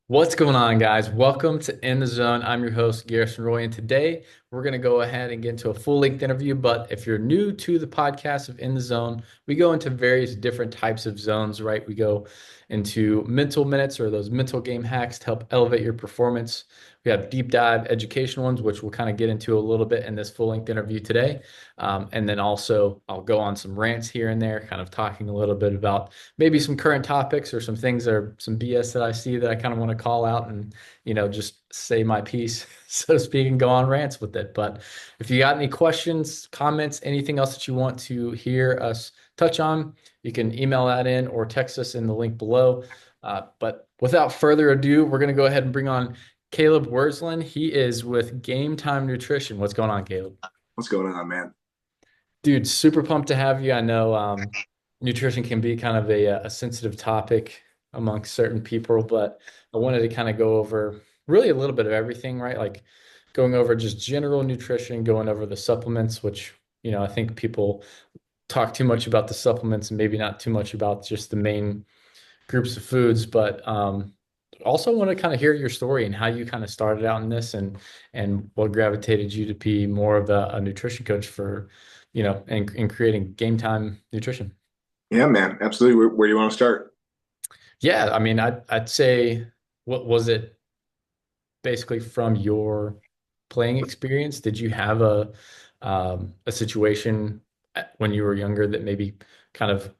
What's going on, guys? Welcome to In the Zone. I'm your host, Garrison, and today we're going to go ahead and get into a full-length interview. But if you're new to the podcast of In the Zone, we go into various different types of zones, right? We go into mental minutes or those mental game hacks to help elevate your performance. We have deep dive education ones, which we'll kind of get into a little bit in this full-length interview today. And then also I'll go on some rants here and there, kind of talking a little bit about maybe some current topics or some things or some BS that I see that I kind of want to call out and, just say my piece, so to speak, and go on rants with it. But if you got any questions, comments, anything else that you want to hear us touch on, you can email that in or text us in the link below. But without further ado, we're going to go ahead and bring on Kaleb Werslans. He is with Game Time Nutrition. What's going on, Caleb? What's going on, man? Dude, super pumped to have you. I know nutrition can be kind of a sensitive topic amongst certain people, but I wanted to kind of go over really a little bit of everything, right? Like going over just general nutrition, going over the supplements, which, I think people talk too much about the supplements and maybe not too much about just the main groups of foods, but also want to kind of hear your story and how you kind of started out in this and what gravitated you to be more of a nutrition coach for, in creating game time nutrition. Yeah, man, absolutely. Where do you want to start? Yeah, I mean, I'd say what was it basically from your playing experience? Did you have a situation when you were younger that maybe kind of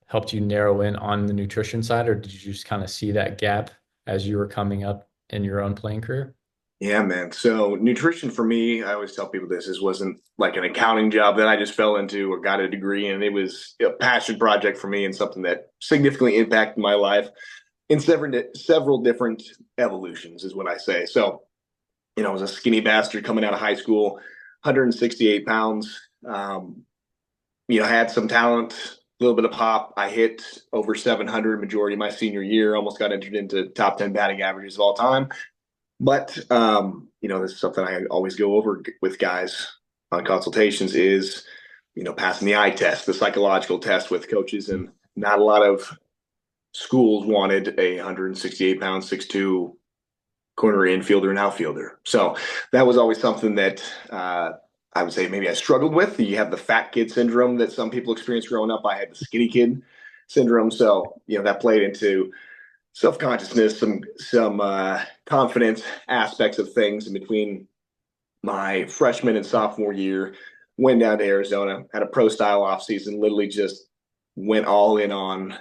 helped you narrow in on the nutrition side, or did you just kind of see that gap as you were coming up in your own playing career? Yeah, man. So nutrition for me, I always tell people this wasn't like an accounting job that I just fell into or got a degree in. It was a passion project for me and something that significantly impacted my life in several different evolutions, is what I say. So, I was a skinny bastard coming out of high school, 168 pounds. I had some talent, a little bit of pop. I hit over 700 majority of my senior year, almost got entered into top 10 batting averages of all time. But this is something I always go over with guys on consultations is, passing the eye test, the psychological test with coaches, and not a lot of schools wanted a 168 pound, 6'2" corner infielder and outfielder. So that was always something that I would say maybe I struggled with. You have the fat kid syndrome that some people experience growing up. I had the skinny kid syndrome. So, that played into self-consciousness, some confidence aspects of things in between my freshman and sophomore year. Went down to Arizona, had a pro style off season, literally just went all in on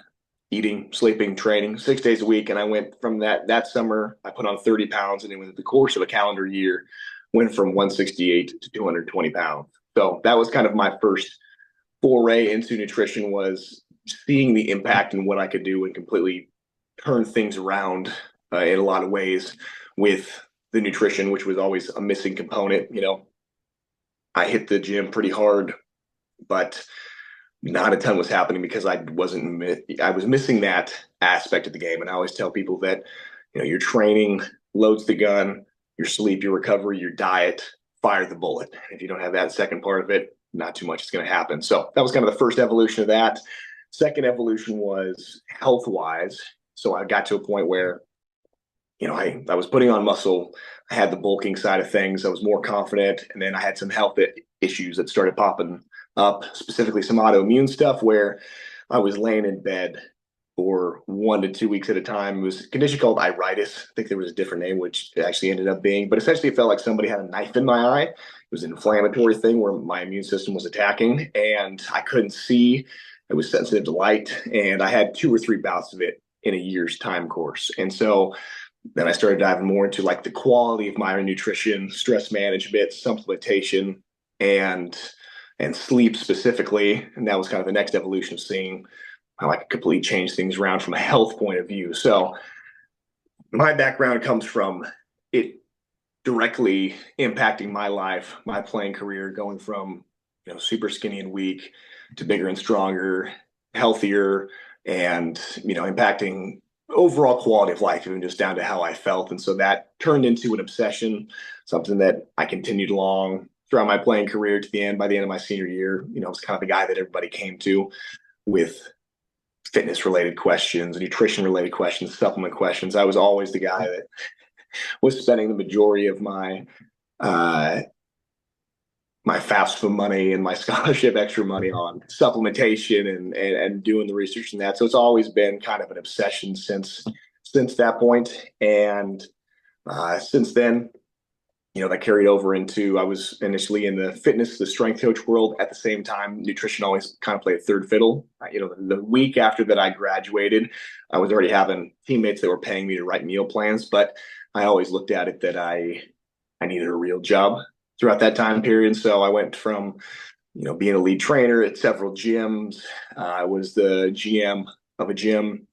eating, sleeping, training 6 days a week. And I went from that summer, I put on 30 pounds, and it was the course of a calendar year, went from 168 to 220 pounds. So that was kind of my first foray into nutrition, was seeing the impact and what I could do and completely turn things around in a lot of ways with the nutrition, which was always a missing component. I hit the gym pretty hard, but not a ton was happening because I was missing that aspect of the game. And I always tell people that, your training loads the gun, your sleep, your recovery, your diet, fire the bullet. If you don't have that second part of it, not too much is going to happen. So that was kind of the first evolution of that. Second evolution was health wise. So I got to a point where, I was putting on muscle. I had the bulking side of things. I was more confident. And then I had some health issues that started popping up, specifically some autoimmune stuff where I was laying in bed for 1 to 2 weeks at a time. It was a condition called iritis. I think there was a different name, which it actually ended up being, but essentially it felt like somebody had a knife in my eye. It was an inflammatory thing where my immune system was attacking and I couldn't see. I was sensitive to light, and I had 2 or 3 bouts of it in a year's time course. And so then I started diving more into like the quality of my nutrition, stress management, supplementation, and sleep specifically. And that was kind of the next evolution of seeing how I could completely change things around from a health point of view. So my background comes from it directly impacting my life, my playing career, going from super skinny and weak to bigger and stronger, healthier, and impacting overall quality of life, even just down to how I felt. And so that turned into an obsession, something that I continued along throughout my playing career to the end. By the end of my senior year, I was kind of the guy that everybody came to with fitness related questions, nutrition related questions, supplement questions. I was always the guy that was spending the majority of uh, my FAFSA money and my scholarship extra money on supplementation and doing the research in that. So it's always been kind of an obsession since that point. And since then, that carried over into, I was initially in the fitness, the strength coach world. At the same time, nutrition always kind of played third fiddle. The week after that I graduated, I was already having teammates that were paying me to write meal plans, but I always looked at it that I needed a real job throughout that time period. So I went from, being a lead trainer at several gyms. I was the GM of a gym.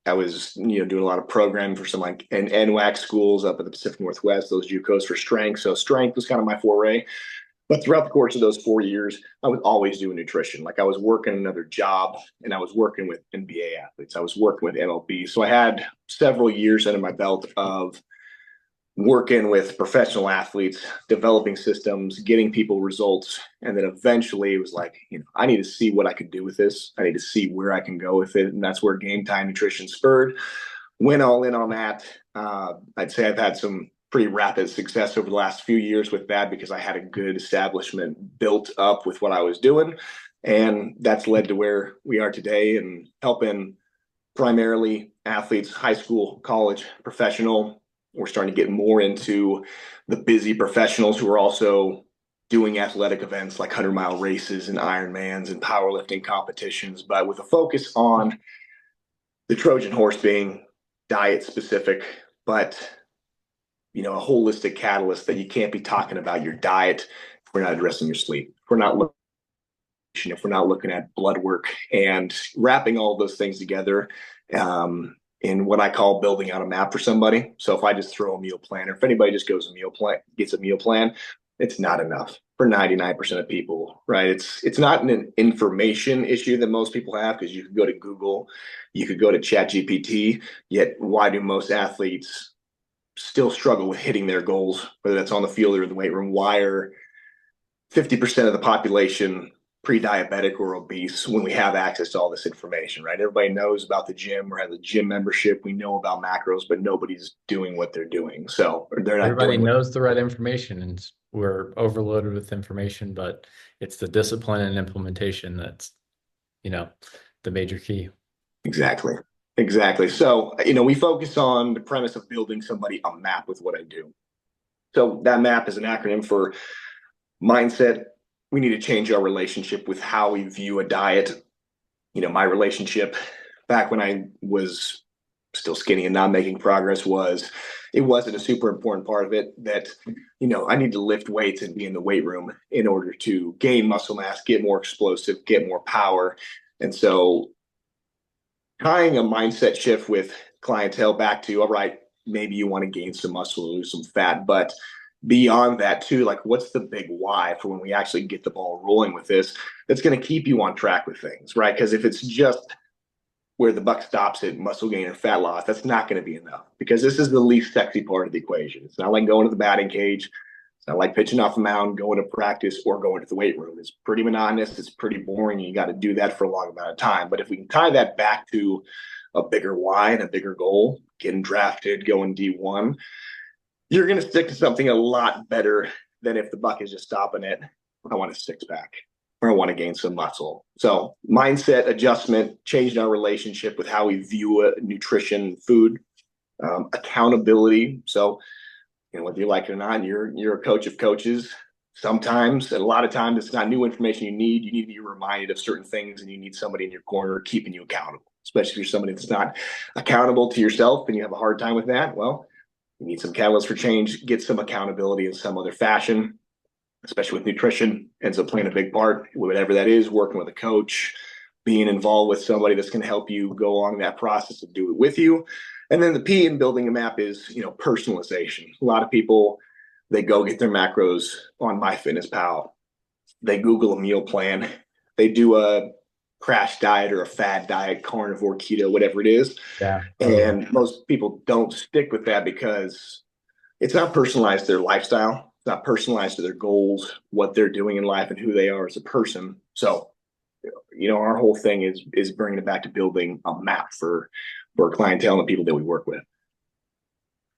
I was, doing a lot of programming for some like NWAC schools up in the Pacific Northwest, those JUCOs for strength. So strength was kind of my foray. But throughout the course of those 4 years, I was always doing nutrition. Like I was working another job and I was working with NBA athletes. I was working with MLB. So I had several years under my belt of working with professional athletes, developing systems, getting people results. And then eventually it was like, I need to see what I could do with this. I need to see where I can go with it. And that's where Game Time Nutrition spurred. Went all in on that. I'd say I've had some pretty rapid success over the last few years with that because I had a good establishment built up with what I was doing. And that's led to where we are today and helping primarily athletes, high school, college, professional. We're starting to get more into the busy professionals who are also doing athletic events like 100-mile races and Ironmans and powerlifting competitions, but with a focus on the Trojan horse being diet specific, but a holistic catalyst that you can't be talking about your diet if we're not addressing your sleep. If we're not looking at blood work and wrapping all those things together, in what I call building out a map for somebody. So if I just throw a meal plan, or if anybody just gets a meal plan, it's not enough for 99% of people, right? It's not an information issue that most people have because you could go to Google, you could go to ChatGPT, yet why do most athletes still struggle with hitting their goals, whether that's on the field or in the weight room? Why are 50% of the population pre-diabetic or obese when we have access to all this information, right? Everybody knows about the gym or has a gym membership. We know about macros, but nobody's doing what they're doing. So they're not Everybody doing what knows the right information and we're overloaded with information, but it's the discipline and implementation that's, the major key. exactly. Exactly. So, we focus on the premise of building somebody a map with what I do. So that map is an acronym for mindset. We need to change our relationship with how we view a diet. My relationship back when I was still skinny and not making progress it wasn't a super important part of it that, I need to lift weights and be in the weight room in order to gain muscle mass, get more explosive, get more power. And so tying a mindset shift with clientele back to, all right, maybe you want to gain some muscle, lose some fat, but beyond that too, like what's the big why for when we actually get the ball rolling with this, that's going to keep you on track with things, right? Because if it's just where the buck stops at muscle gain and fat loss, that's not going to be enough because this is the least sexy part of the equation. It's not like going to the batting cage. It's not like pitching off a mound, going to practice, or going to the weight room. It's pretty monotonous. It's pretty boring. And you got to do that for a long amount of time. But if we can tie that back to a bigger why and a bigger goal, getting drafted, going D1, you're going to stick to something a lot better than if the buck is just stopping at, I want a six pack or I want to gain some muscle. So mindset adjustment, changing our relationship with how we view nutrition, food, accountability. So, whether you like it or not, you're a coach of coaches. Sometimes, and a lot of times, it's not new information you need. You need to be reminded of certain things, and you need somebody in your corner keeping you accountable. Especially if you're somebody that's not accountable to yourself and you have a hard time with that. Well, you need some catalyst for change. Get some accountability in some other fashion, especially with nutrition. Ends up playing a big part, whatever that is. Working with a coach, being involved with somebody that's going to help you go along that process and do it with you. And then the P in building a map is, personalization. A lot of people, they go get their macros on MyFitnessPal. They Google a meal plan. They do a crash diet or a fad diet, carnivore, keto, whatever it is. Yeah. And most people don't stick with that because it's not personalized to their lifestyle. It's not personalized to their goals, what they're doing in life and who they are as a person. So our whole thing is bringing it back to building a map for clientele and the people that we work with.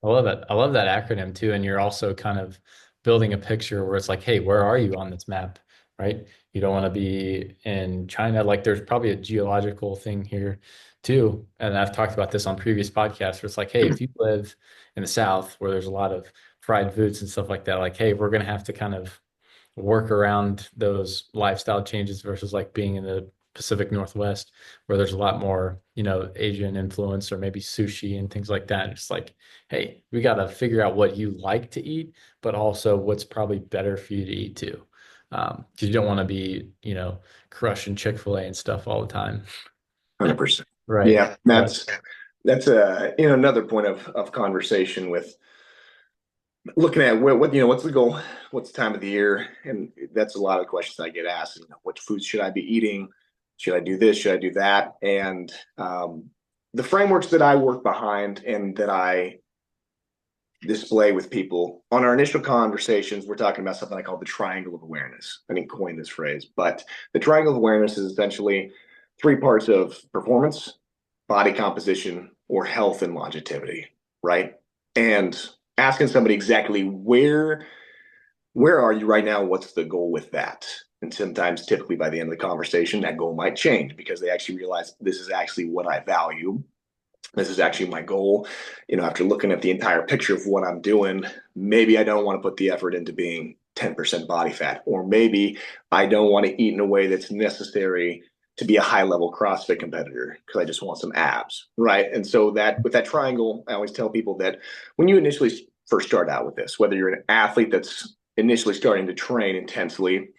I love it. I love that acronym too. And you're also kind of building a picture where it's like, hey, where are you on this map? Right? You don't want to be in China. Like there's probably a geological thing here too. And I've talked about this on previous podcasts where it's like, hey, if you live in the South where there's a lot of fried foods and stuff like that, like, hey, we're gonna have to kind of work around those lifestyle changes versus like being in the Pacific Northwest where there's a lot more, Asian influence or maybe sushi and things like that. It's like, hey, we got to figure out what you like to eat, but also what's probably better for you to eat too. Because you don't want to be, crushing Chick-fil-A and stuff all the time. 100%. Right. Yeah, that's a another point of conversation with looking at what's the goal, what's the time of the year, and that's a lot of questions I get asked. What foods should I be eating? Should I do this? Should I do that? And the frameworks that I work behind and that I display with people on our initial conversations, we're talking about something I call the triangle of awareness. I didn't coin this phrase, but the triangle of awareness is essentially three parts of performance, body composition, or health and longevity, right? And asking somebody exactly where are you right now? What's the goal with that? And sometimes, typically by the end of the conversation, that goal might change because they actually realize this is actually what I value. This is actually my goal. After looking at the entire picture of what I'm doing, maybe I don't want to put the effort into being 10% body fat, or maybe I don't want to eat in a way that's necessary to be a high level CrossFit competitor because I just want some abs, right? And so that with that triangle, I always tell people that when you initially first start out with this, whether you're an athlete that's initially starting to train intensely,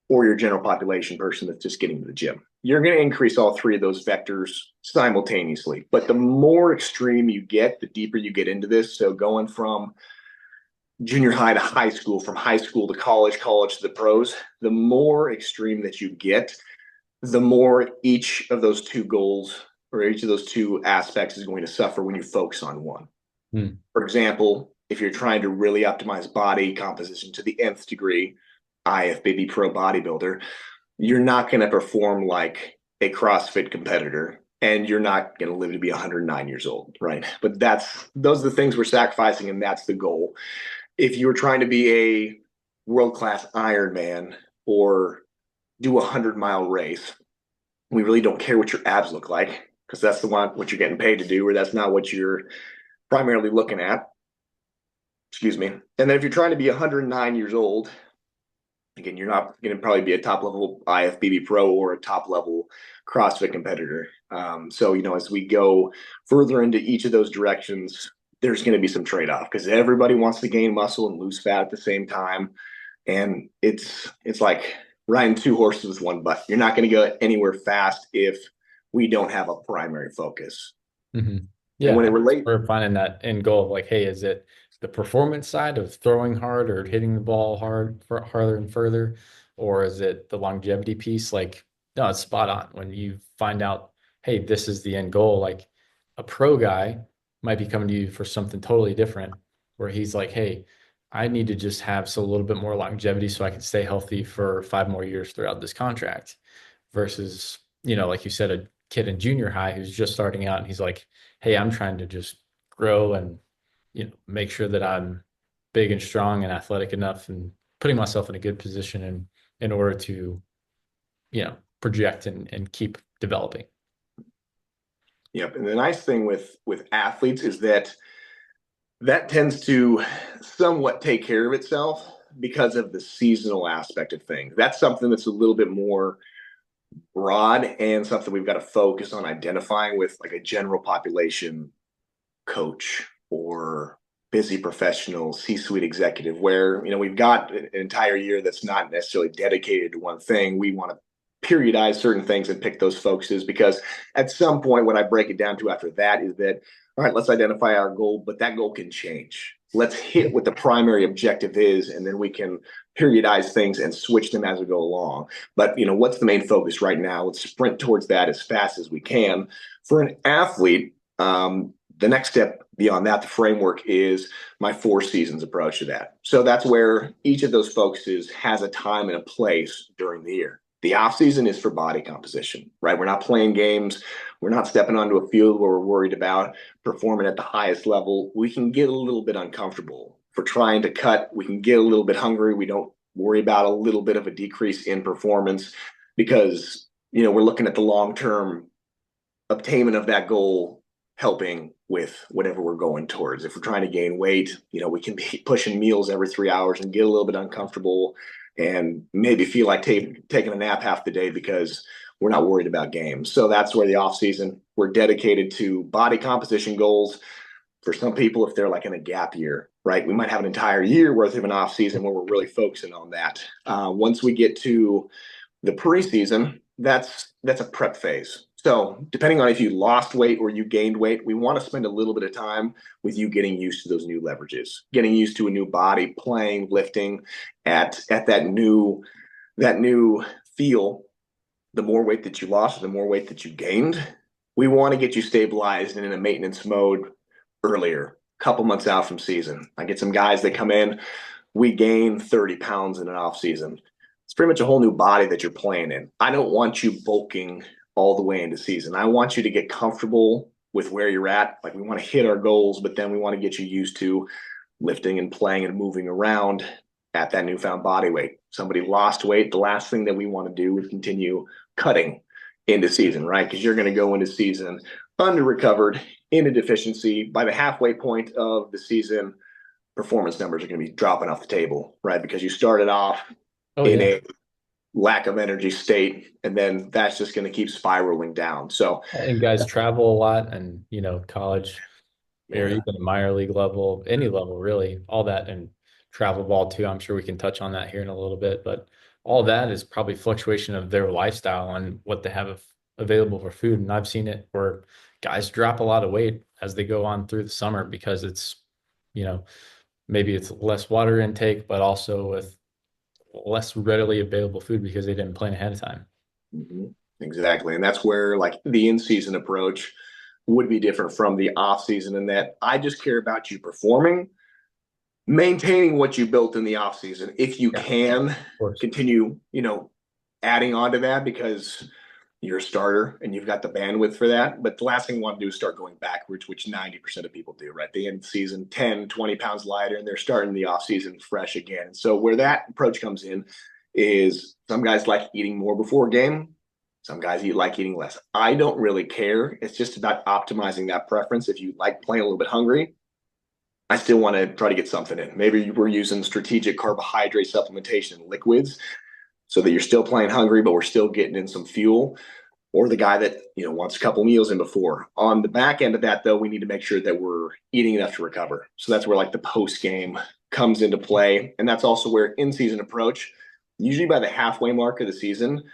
or your general population person that's just getting to the gym, you're going to increase all three of those vectors simultaneously. But the more extreme you get, the deeper you get into this. So going from junior high to high school, from high school to college, college to the pros, the more extreme that you get, the more each of those two goals or each of those two aspects is going to suffer when you focus on one. Hmm. For example, if you're trying to really optimize body composition to the nth degree, IFBB pro bodybuilder, you're not going to perform like a CrossFit competitor and you're not going to live to be 109 years old, right? But those are the things we're sacrificing, and that's the goal. If you're trying to be a world-class Ironman or do 100-mile race, we really don't care what your abs look like because that's the one what you're getting paid to do, or that's not what you're primarily looking at. Excuse me. And then if you're trying to be 109 years old, again, you're not going to probably be a top level IFBB pro or a top level CrossFit competitor. So, as we go further into each of those directions, there's going to be some trade off because everybody wants to gain muscle and lose fat at the same time. And it's like riding two horses with one butt. You're not going to go anywhere fast if we don't have a primary focus. Mm-hmm. And Yeah, when it I guess relates, we're finding that end goal of like, hey, is it the performance side of throwing hard or hitting the ball harder and further, or is it the longevity piece? Like, no, it's spot on. When you find out, hey, this is the end goal, like a pro guy might be coming to you for something totally different, where he's like, hey, I need to just have a little bit more longevity so I can stay healthy for 5 more years throughout this contract, versus, like you said, a kid in junior high who's just starting out and he's like, hey, I'm trying to just grow and make sure that I'm big and strong and athletic enough and putting myself in a good position in order to, project and keep developing. yep. And the nice thing with athletes is that tends to somewhat take care of itself because of the seasonal aspect of things. That's something that's a little bit more broad and something we've got to focus on identifying with like a general population coach or busy professional C-suite executive where we've got an entire year that's not necessarily dedicated to one thing. We want to periodize certain things and pick those focuses because at some point what I break it down to after that is that, all right, let's identify our goal, but that goal can change. Let's hit what the primary objective is, and then we can periodize things and switch them as we go along. But what's the main focus right now? Let's sprint towards that as fast as we can. For an athlete, the next step beyond that, the framework, is my 4 seasons approach to that. So that's where each of those focuses has a time and a place during the year. The off season is for body composition, right? We're not playing games. We're not stepping onto a field where we're worried about performing at the highest level. We can get a little bit uncomfortable for trying to cut. We can get a little bit hungry. We don't worry about a little bit of a decrease in performance because, we're looking at the long-term obtainment of that goal helping with whatever we're going towards. If we're trying to gain weight, we can be pushing meals every 3 hours and get a little bit uncomfortable and maybe feel like taking a nap half the day because we're not worried about games. So that's where the off season, we're dedicated to body composition goals. For some people, if they're like in a gap year, right, we might have an entire year worth of an off season where we're really focusing on that. Once we get to the preseason, that's a prep phase. So depending on if you lost weight or you gained weight, we want to spend a little bit of time with you getting used to those new leverages, getting used to a new body, playing, lifting at that new feel. The more weight that you lost, the more weight that you gained. We want to get you stabilized and in a maintenance mode earlier, a couple months out from season. I get some guys that come in, we gain 30 pounds in an off season. It's pretty much a whole new body that you're playing in. I don't want you bulking all the way into season. I want you to get comfortable with where you're at. Like, we want to hit our goals, but then we want to get you used to lifting and playing and moving around at that newfound body weight. Somebody lost weight. The last thing that we want to do is continue cutting into season, right? Because you're going to go into season under recovered, in a deficiency. By the halfway point of the season, performance numbers are going to be dropping off the table, right? Because you started off Oh in yeah. a lack of energy state, and then that's just going to keep spiraling down. So, And guys travel a lot and, college or yeah. even minor league level, any level really, all that and travel ball too. I'm sure we can touch on that here in a little bit, but all that is probably fluctuation of their lifestyle and what they have available for food. And I've seen it where guys drop a lot of weight as they go on through the summer because it's, you know, maybe it's less water intake, but also with less readily available food because they didn't plan ahead of time. Mm-hmm. Exactly. And that's where like the in-season approach would be different from the off-season, in that I just care about you performing, maintaining what you built in the off-season. If you Yeah, of can course. continue, adding on to that because you're a starter and you've got the bandwidth for that. But the last thing you want to do is start going backwards, which 90% of people do, right? They end the season 10, 20 pounds lighter and they're starting the offseason fresh again. So where that approach comes in is some guys like eating more before game. Some guys like eating less. I don't really care. It's just about optimizing that preference. If you like playing a little bit hungry, I still want to try to get something in. Maybe we're using strategic carbohydrate supplementation liquids so that you're still playing hungry, but we're still getting in some fuel. Or the guy that wants a couple meals in before. On the back end of that, though, we need to make sure that we're eating enough to recover. So that's where like the post game comes into play, and that's also where in-season approach. Usually by the halfway mark of the season,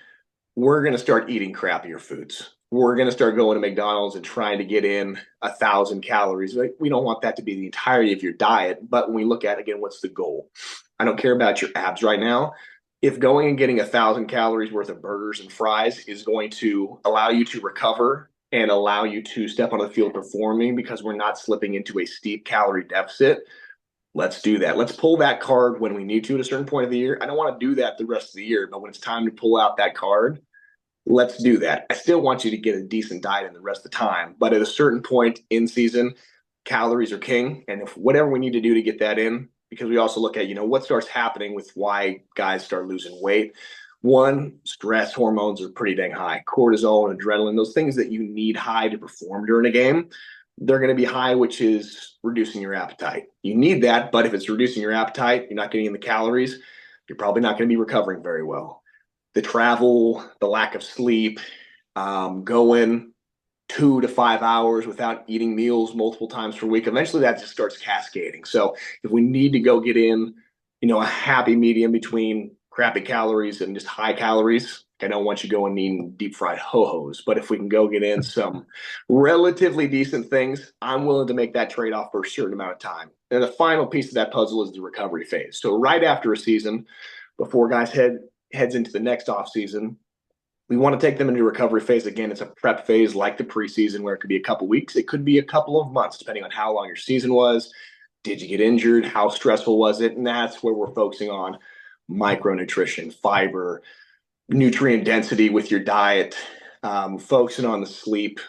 we're going to start eating crappier foods. We're going to start going to McDonald's and trying to get in 1,000 calories. Like, we don't want that to be the entirety of your diet. But when we look at, again, what's the goal? I don't care about your abs right now. If going and getting 1,000 calories worth of burgers and fries is going to allow you to recover and allow you to step on the field performing because we're not slipping into a steep calorie deficit, let's do that. Let's pull that card when we need to at a certain point of the year. I don't want to do that the rest of the year, but when it's time to pull out that card, let's do that. I still want you to get a decent diet in the rest of the time, but at a certain point in season, calories are king. And if whatever we need to do to get that in, because we also look at, what starts happening with why guys start losing weight. One, stress hormones are pretty dang high. Cortisol and adrenaline, those things that you need high to perform during a game, they're going to be high, which is reducing your appetite. You need that, but if it's reducing your appetite, you're not getting in the calories, you're probably not going to be recovering very well. The travel, the lack of sleep, going 2 to 5 hours without eating meals multiple times per week, eventually that just starts cascading. So if we need to go get in, a happy medium between crappy calories and just high calories, I don't want you going eating deep fried ho-hos, but if we can go get in some relatively decent things, I'm willing to make that trade-off for a certain amount of time. And the final piece of that puzzle is the recovery phase. So right after a season, before guys heads into the next off season, we want to take them into recovery phase. Again, it's a prep phase like the preseason where it could be a couple weeks. It could be a couple of months, depending on how long your season was. Did you get injured? How stressful was it? And that's where we're focusing on micronutrition, fiber, nutrient density with your diet, focusing on the sleep,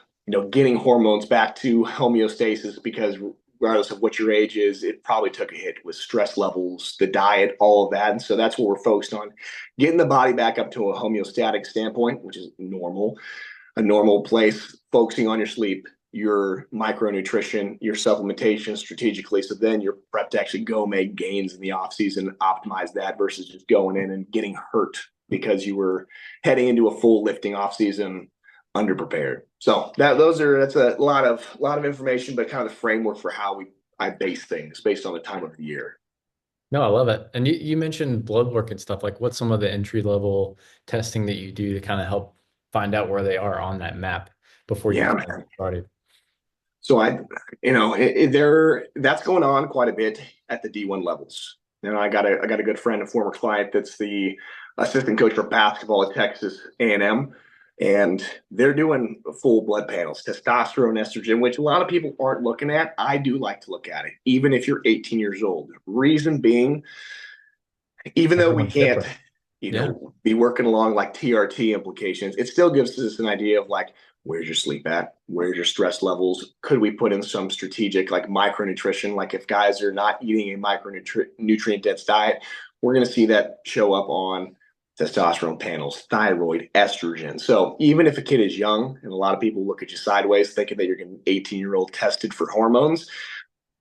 getting hormones back to homeostasis, because regardless of what your age is, it probably took a hit with stress levels, the diet, all of that. And so that's what we're focused on, getting the body back up to a homeostatic standpoint, which is a normal place, focusing on your sleep, your micronutrition, your supplementation strategically. So then you're prepped to actually go make gains in the off season, optimize that versus just going in and getting hurt because you were heading into a full lifting off season underprepared. So that's a lot of information, but kind of the framework for how I base things based on the time of the year. No, I love it. And you mentioned blood work and stuff. Like, what's some of the entry level testing that you do to kind of help find out where they are on that map before you Yeah, kind of man. get started? So there that's going on quite a bit at the D1 levels. I got a good friend, a former client that's the assistant coach for basketball at Texas A&M, and they're doing full blood panels, testosterone, estrogen, which a lot of people aren't looking at. I do like to look at it, even if you're 18 years old. Reason being, even though we Everyone's can't, different. Yeah. be working along like TRT implications, it still gives us an idea of like, where's your sleep at? Where's your stress levels? Could we put in some strategic like micronutrition? Like if guys are not eating a micronutrient dense diet, we're going to see that show up on testosterone panels, thyroid, estrogen. So even if a kid is young, and a lot of people look at you sideways thinking that you're getting 18-year-old tested for hormones,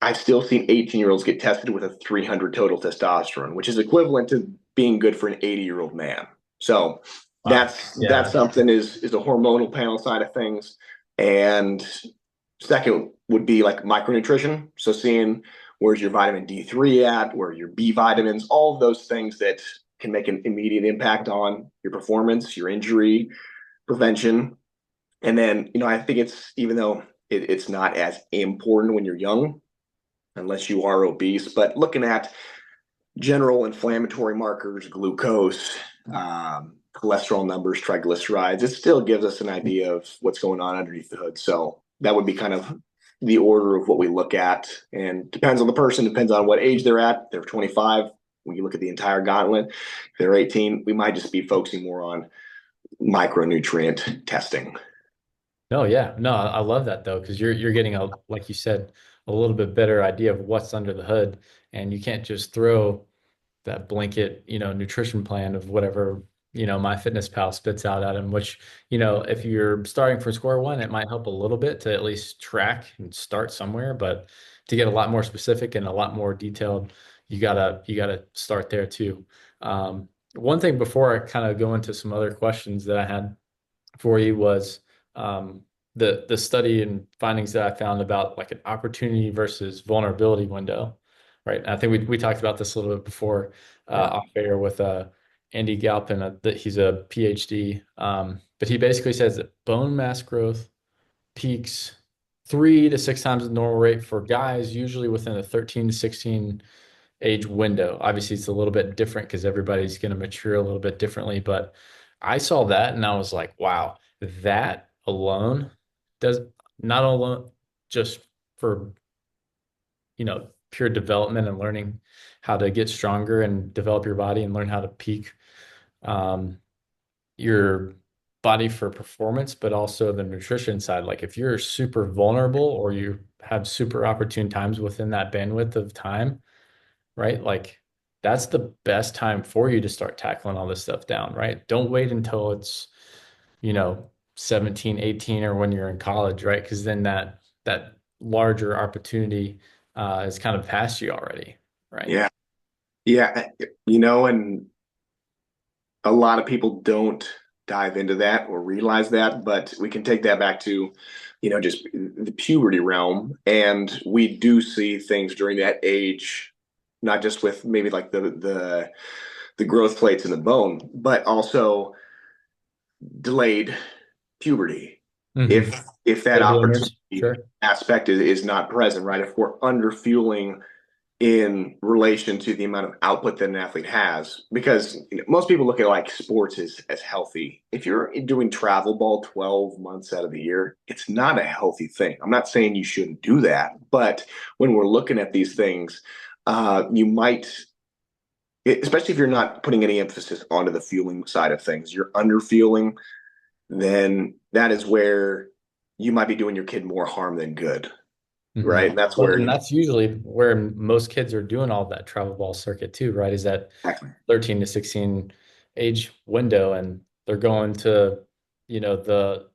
I've still seen 18-year-olds get tested with a 300 total testosterone, which is equivalent to being good for an 80-year-old man. So Wow. that's Yeah. something is a hormonal panel side of things. And second would be like micronutrition. So seeing where's your vitamin D3 at, where your B vitamins, all of those things that can make an immediate impact on your performance, your injury prevention. And then, I think it's, even though it's not as important when you're young, unless you are obese, but looking at general inflammatory markers, glucose, cholesterol numbers, triglycerides, it still gives us an idea of what's going on underneath the hood. So that would be kind of the order of what we look at, and depends on the person, depends on what age they're at. If they're 25, when you look at the entire gauntlet. If they're 18, we might just be focusing more on micronutrient testing. No, yeah. No, I love that though, because you're getting like you said, a little bit better idea of what's under the hood. And you can't just throw that blanket, nutrition plan of whatever, MyFitnessPal spits out at him, which, if you're starting from square one, it might help a little bit to at least track and start somewhere. But to get a lot more specific and a lot more detailed, you gotta start there too. One thing before I kind of go into some other questions that I had for you was the study and findings that I found about like an opportunity versus vulnerability window, right? And I think we talked about this a little bit before Yeah. off air with Andy Galpin, that he's a PhD, but he basically says that bone mass growth peaks 3 to 6 times the normal rate for guys, usually within a 13 to 16 age window. Obviously, it's a little bit different because everybody's going to mature a little bit differently. But I saw that and I was like, wow, that alone does not alone just for, pure development and learning how to get stronger and develop your body and learn how to peak um, your body for performance, but also the nutrition side. Like if you're super vulnerable or you have super opportune times within that bandwidth of time, right? Like that's the best time for you to start tackling all this stuff down, right? Don't wait until it's, you know, 17, 18, or when you're in college, right? Because then that larger opportunity is kind of past you already, right? Yeah. Yeah. And a lot of people don't dive into that or realize that, but we can take that back to, just the puberty realm. And we do see things during that age, not just with maybe like the growth plates in the bone, but also delayed puberty. Hmm. If that Late bloomers, opportunity sure. aspect is not present, right? If we're under fueling in relation to the amount of output that an athlete has, because most people look at like sports as healthy. If you're doing travel ball 12 months out of the year, it's not a healthy thing. I'm not saying you shouldn't do that, but when we're looking at these things, you might, especially if you're not putting any emphasis onto the fueling side of things, you're under fueling, then that is where you might be doing your kid more harm than good, Hmm. right? And that's Well, where, and that's usually where most kids are doing all that travel ball circuit too, right? Is that exactly. 13 to 16 age window, and they're going to, you know, the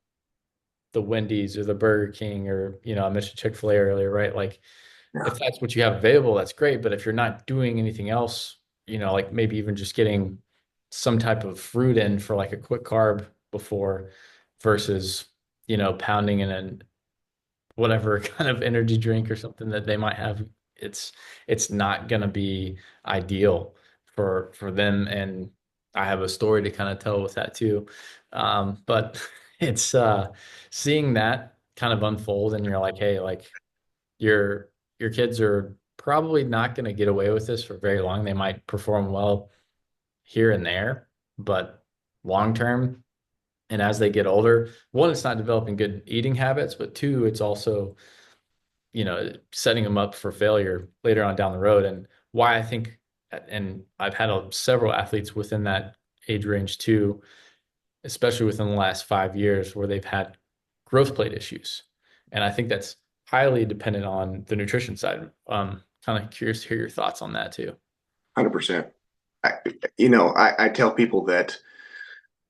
Wendy's or the Burger King, or, I mentioned Chick-fil-A earlier, right? Like, Yeah, if that's what you have available, that's great. But if you're not doing anything else, like maybe even just getting some type of fruit in for like a quick carb before versus, pounding in an whatever kind of energy drink or something that they might have, it's it's not gonna be ideal for them. And I have a story to kind of tell with that too. But it's seeing that kind of unfold, and you're like, hey, like your your kids are probably not going to get away with this for very long. They might perform well here and there, but long term, and as they get older, one, it's not developing good eating habits, but two, it's also, setting them up for failure later on down the road. And why I think, and I've had several athletes within that age range too, especially within the last 5 years, where they've had growth plate issues. And I think that's highly dependent on the nutrition side. Kind of curious to hear your thoughts on that too. 100%. I, I tell people that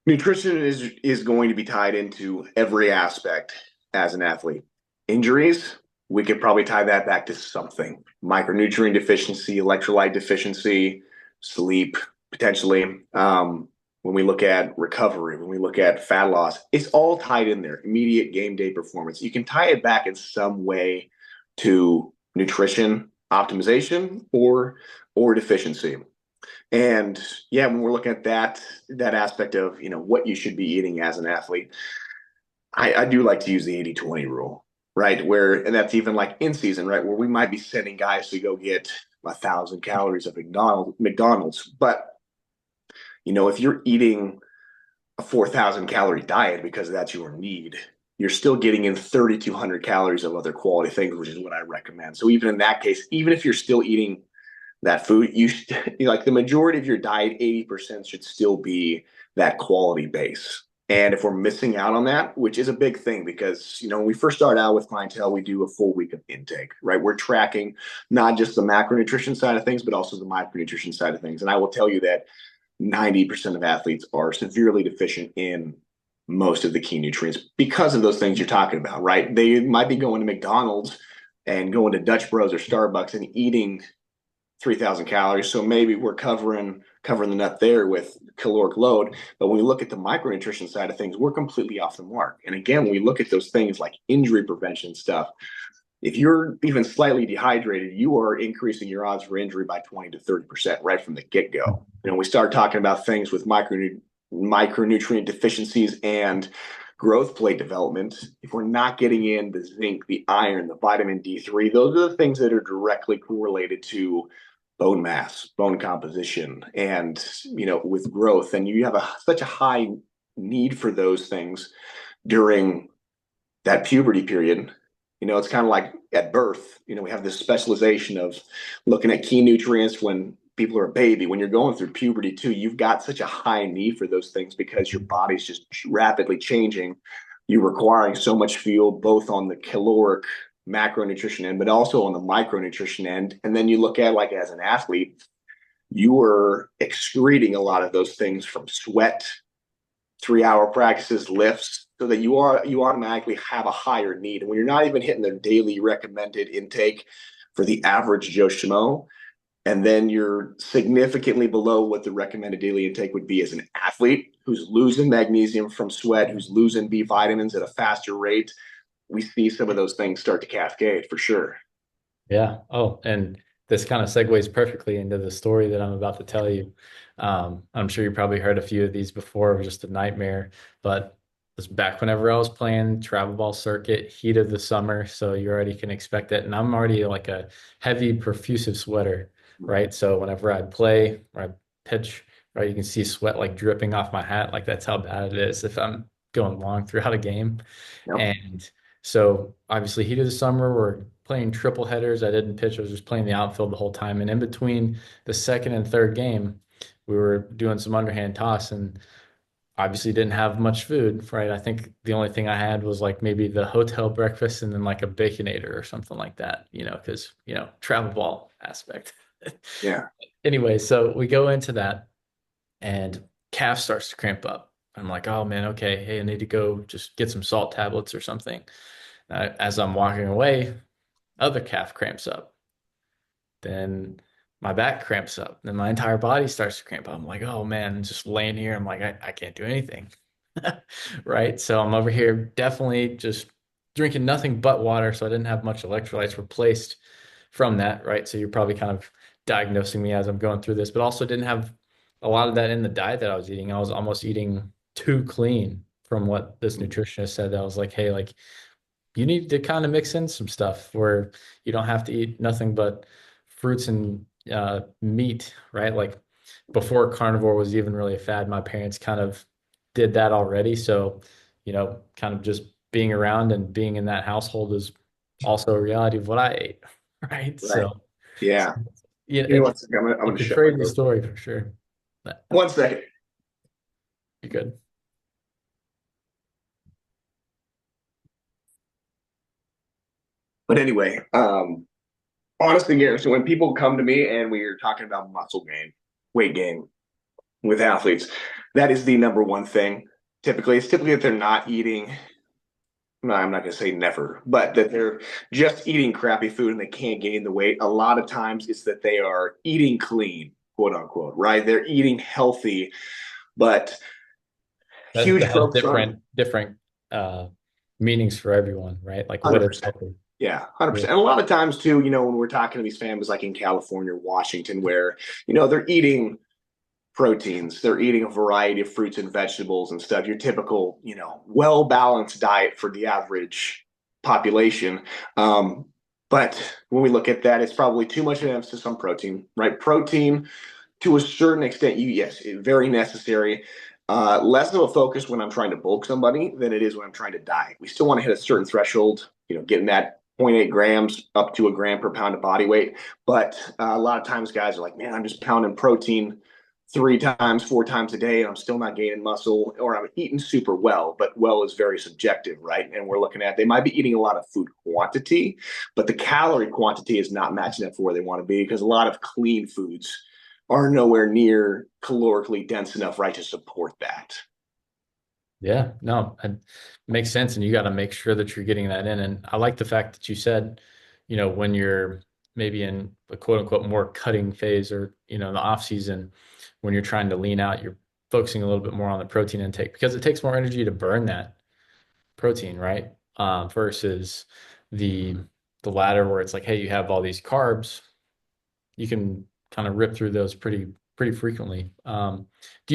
nutrition is going to be tied into every aspect as an athlete. Injuries, we could probably tie that back to something. Micronutrient deficiency, electrolyte deficiency, sleep, potentially. When we look at recovery, when we look at fat loss, it's all tied in there. Immediate game day performance. You can tie it back in some way to nutrition optimization or deficiency. And yeah, when we're looking at that aspect of what you should be eating as an athlete, I do like to use the 80-20 rule, right? Where and that's even like in season, right? Where we might be sending guys to go get 1,000 calories of McDonald's, but if you're eating a 4,000 calorie diet because that's your need, you're still getting in 3,200 calories of other quality things, which is what I recommend. So even in that case, even if you're still eating that food, like the majority of your diet, 80% should still be that quality base. And if we're missing out on that, which is a big thing, because when we first start out with clientele, we do a full week of intake, right? We're tracking not just the macronutrition side of things, but also the micronutrition side of things. And I will tell you that 90% of athletes are severely deficient in most of the key nutrients because of those things you're talking about, right? They might be going to McDonald's and going to Dutch Bros or Starbucks and eating 3,000 calories. So maybe we're covering the nut there with caloric load. But when we look at the micronutrition side of things, we're completely off the mark. And again, when we look at those things like injury prevention stuff, if you're even slightly dehydrated, you are increasing your odds for injury by 20 to 30% right from the get-go. We start talking about things with micronutrient deficiencies and growth plate development. If we're not getting in the zinc, the iron, the vitamin D3, those are the things that are directly correlated to bone mass, bone composition, and with growth. And you have such a high need for those things during that puberty period. It's kind of like at birth. We have this specialization of looking at key nutrients when people are a baby. When you're going through puberty too, you've got such a high need for those things because your body's just rapidly changing. You're requiring so much fuel, both on the caloric macronutrition end, but also on the micronutrition end. And then you look at, like, as an athlete, you are excreting a lot of those things from sweat, 3-hour practices, lifts, so that you automatically have a higher need. And when you're not even hitting their daily recommended intake for the average Joe Schmo, and then you're significantly below what the recommended daily intake would be as an athlete who's losing magnesium from sweat, who's losing B vitamins at a faster rate, we see some of those things start to cascade for sure. Yeah. Oh, and this kind of segues perfectly into the story that I'm about to tell you. I'm sure you probably heard a few of these before, just a nightmare, but it was back whenever I was playing travel ball circuit, heat of the summer. So you already can expect it. And I'm already like a heavy, perfusive sweater, right? So whenever I play or I pitch, right, you can see sweat like dripping off my hat. Like that's how bad it is if I'm going long throughout a game. Yep. And so obviously heat of the summer, we're playing triple headers. I didn't pitch. I was just playing the outfield the whole time. And in between the second and third game, we were doing some underhand toss and obviously didn't have much food, right? I think the only thing I had was like maybe the hotel breakfast and then like a baconator or something like that, because, travel ball aspect. Yeah. Anyway, so we go into that and calf starts to cramp up. I'm like, oh man, okay, hey, I need to go just get some salt tablets or something. As I'm walking away, other calf cramps up. Then my back cramps up. Then my entire body starts to cramp up. I'm like, oh man, just laying here. I'm like, I can't do anything. Right. So I'm over here definitely just drinking nothing but water. So I didn't have much electrolytes replaced from that. Right. So you're probably kind of diagnosing me as I'm going through this, but also didn't have a lot of that in the diet that I was eating. I was almost eating too clean from what this nutritionist said. I was like, hey, like you need to kind of mix in some stuff where you don't have to eat nothing but fruits and meat, right? Like before carnivore was even really a fad, my parents kind of did that already. So, kind of just being around and being in that household is also a reality of what I ate, right? Right. So, Yeah. yeah, Give me one second. I'm it's gonna a shut my crazy door. story for sure. But One second. you're good. But anyway, honestly, Garrison, when people come to me and we are talking about muscle gain, weight gain with athletes, that is the number one thing. Typically, it's typically that they're not eating. No, I'm not going to say never, but that they're just eating crappy food and they can't gain the weight. A lot of times it's that they are eating clean, quote unquote, right? They're eating healthy, but huge That has focus on different uh meanings for everyone, right? Like what is 100%. healthy. Yeah, Yeah. 100%. And a lot of times, too, when we're talking to these families like in California or Washington, where, they're eating proteins. They're eating a variety of fruits and vegetables and stuff. Your typical, well balanced diet for the average population. Um, but when we look at that, it's probably too much of an emphasis on protein, right? Protein, to a certain extent, yes, very necessary. Less of a focus when I'm trying to bulk somebody than it is when I'm trying to diet. We still want to hit a certain threshold, getting that zero point 0.8 grams up to a gram per pound of body weight. But a lot of times guys are like, man, I'm just pounding protein 3 times, 4 times a day, and I'm still not gaining muscle, or I'm eating super well, but well is very subjective, right? And we're looking at they might be eating a lot of food quantity, but the calorie quantity is not matching up for where they want to be because a lot of clean foods are nowhere near calorically dense enough, right, to support that. Yeah, no, it makes sense. And you got to make sure that you're getting that in. And I like the fact that you said, when you're maybe in a quote unquote more cutting phase or, in the off season, when you're trying to lean out, you're focusing a little bit more on the protein intake because it takes more energy to burn that protein, right? Versus the the latter where it's like, hey, you have all these carbs, you can kind of rip through those pretty frequently. Do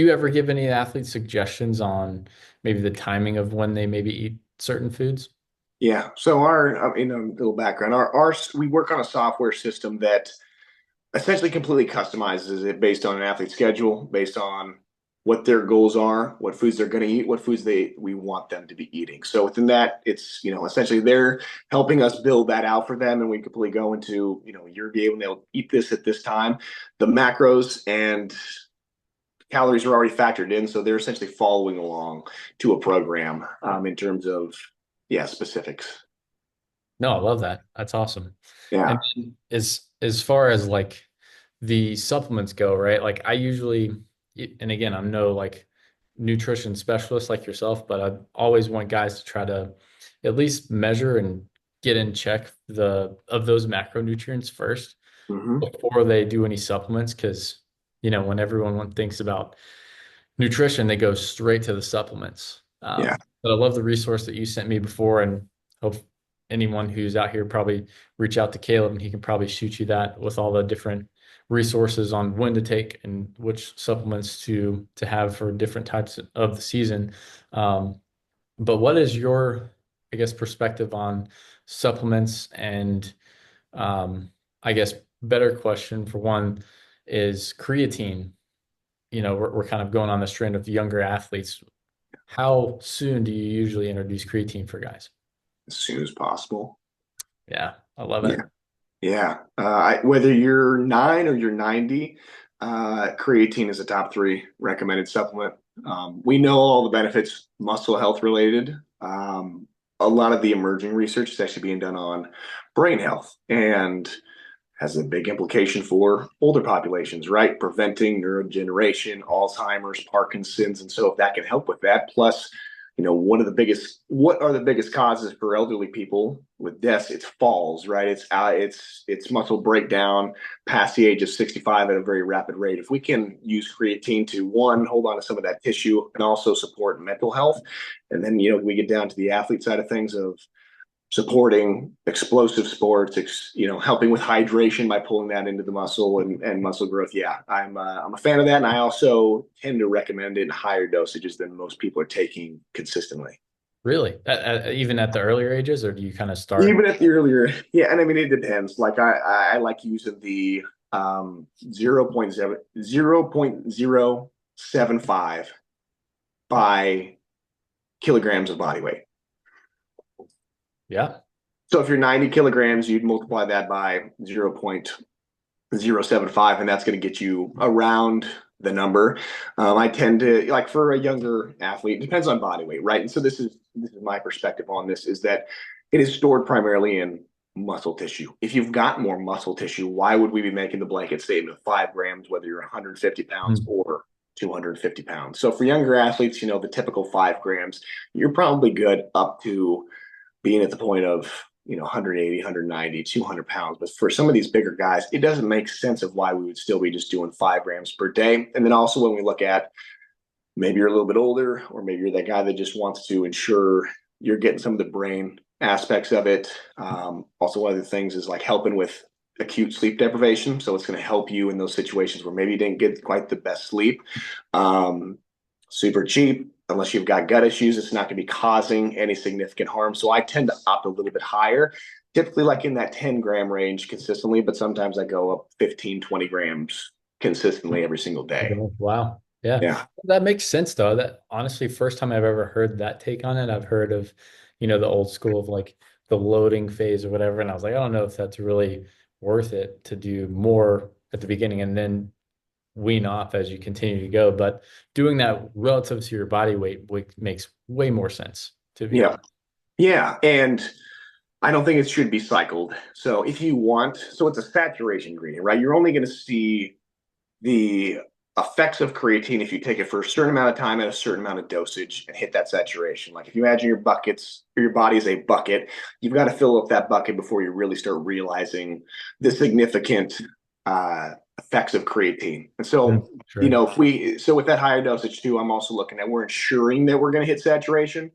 you ever give any athletes suggestions on maybe the timing of when they maybe eat certain foods? Yeah. So in a little background, we work on a software system that essentially completely customizes it based on an athlete's schedule, based on what their goals are, what foods they're going to eat, what foods we want them to be eating. So within that, it's essentially they're helping us build that out for them, and we completely go into you're be able to eat this at this time. The macros and calories are already factored in, so they're essentially following along to a program in terms of specifics. No, I love that. That's awesome. And Yeah. then as far as like the supplements go, right? Like I usually, and again, I'm no like nutrition specialist like yourself, but I always want guys to try to at least measure and get in check the of those macronutrients first Mm-hmm. before they do any supplements. Because, when everyone thinks about nutrition, they go straight to the supplements. Yeah. But I love the resource that you sent me before, and hope anyone who's out here probably reach out to Caleb, and he can probably shoot you that with all the different resources on when to take and which supplements to have for different types of the season. Um, but what is your, I guess, perspective on supplements and I guess better question for one is creatine. We're kind of going on this trend of younger athletes. How soon do you usually introduce creatine for guys? As soon as possible. Yeah, I love it. Yeah. Yeah. Whether you're 9 or you're 90, creatine is a top three recommended supplement. We know all the benefits, muscle health related. A lot of the emerging research is actually being done on brain health and has a big implication for older populations, right? Preventing neurodegeneration, Alzheimer's, Parkinson's. And so if that can help with that, plus, what are the biggest causes for elderly people with deaths? It's falls, right? It's muscle breakdown past the age of 65 at a very rapid rate. If we can use creatine to one, hold on to some of that tissue and also support mental health. And then, we get down to the athlete side of things of supporting explosive sports, helping with hydration by pulling that into the muscle and muscle growth. Yeah, I'm a fan of that, and I also tend to recommend it in higher dosages than most people are taking consistently. Really? Even at the earlier ages, or do you kind of start? Even at the earlier, yeah, and I mean it depends. Like I like using the 0.075 by kilograms of body weight. Yeah. So if you're 90 kilograms, you'd multiply that by 0.075, and that's going to get you around the number. I tend to like for a younger athlete, it depends on body weight, right? And so this is my perspective on this is that it is stored primarily in muscle tissue. If you've got more muscle tissue, why would we be making the blanket statement of 5 grams, whether you're 150 pounds Mm. or 250 pounds? So for younger athletes, the typical 5 grams, you're probably good up to being at the point of 180, 190, 200 pounds. But for some of these bigger guys, it doesn't make sense of why we would still be just doing 5 grams per day. And then also when we look at maybe you're a little bit older, or maybe you're that guy that just wants to ensure you're getting some of the brain aspects of it. Also, one of the things is like helping with acute sleep deprivation. So it's going to help you in those situations where maybe you didn't get quite the best sleep. Um, Super cheap. Unless you've got gut issues, it's not going to be causing any significant harm. So I tend to opt a little bit higher, typically like in that 10-gram range consistently, but sometimes I go up 15, 20 grams consistently every single Okay. day. Wow. Yeah. Yeah. That makes sense though. That honestly, first time I've ever heard that take on it. I've heard of, the old school of like the loading phase or whatever. And I was like, I don't know if that's really worth it to do more at the beginning and then wean off as you continue to go. But doing that relative to your body weight makes way more sense, to be Yeah. honest. Yeah. And I don't think it should be cycled. So if you want, so it's a saturation ingredient, right? You're only going to see the effects of creatine if you take it for a certain amount of time at a certain amount of dosage and hit that saturation. Like if you imagine your buckets or your body is a bucket, you've got to fill up that bucket before you really start realizing the significant effects of creatine. And Mm, so, sure. so with that higher dosage too, I'm also looking at we're ensuring that we're going to hit saturation.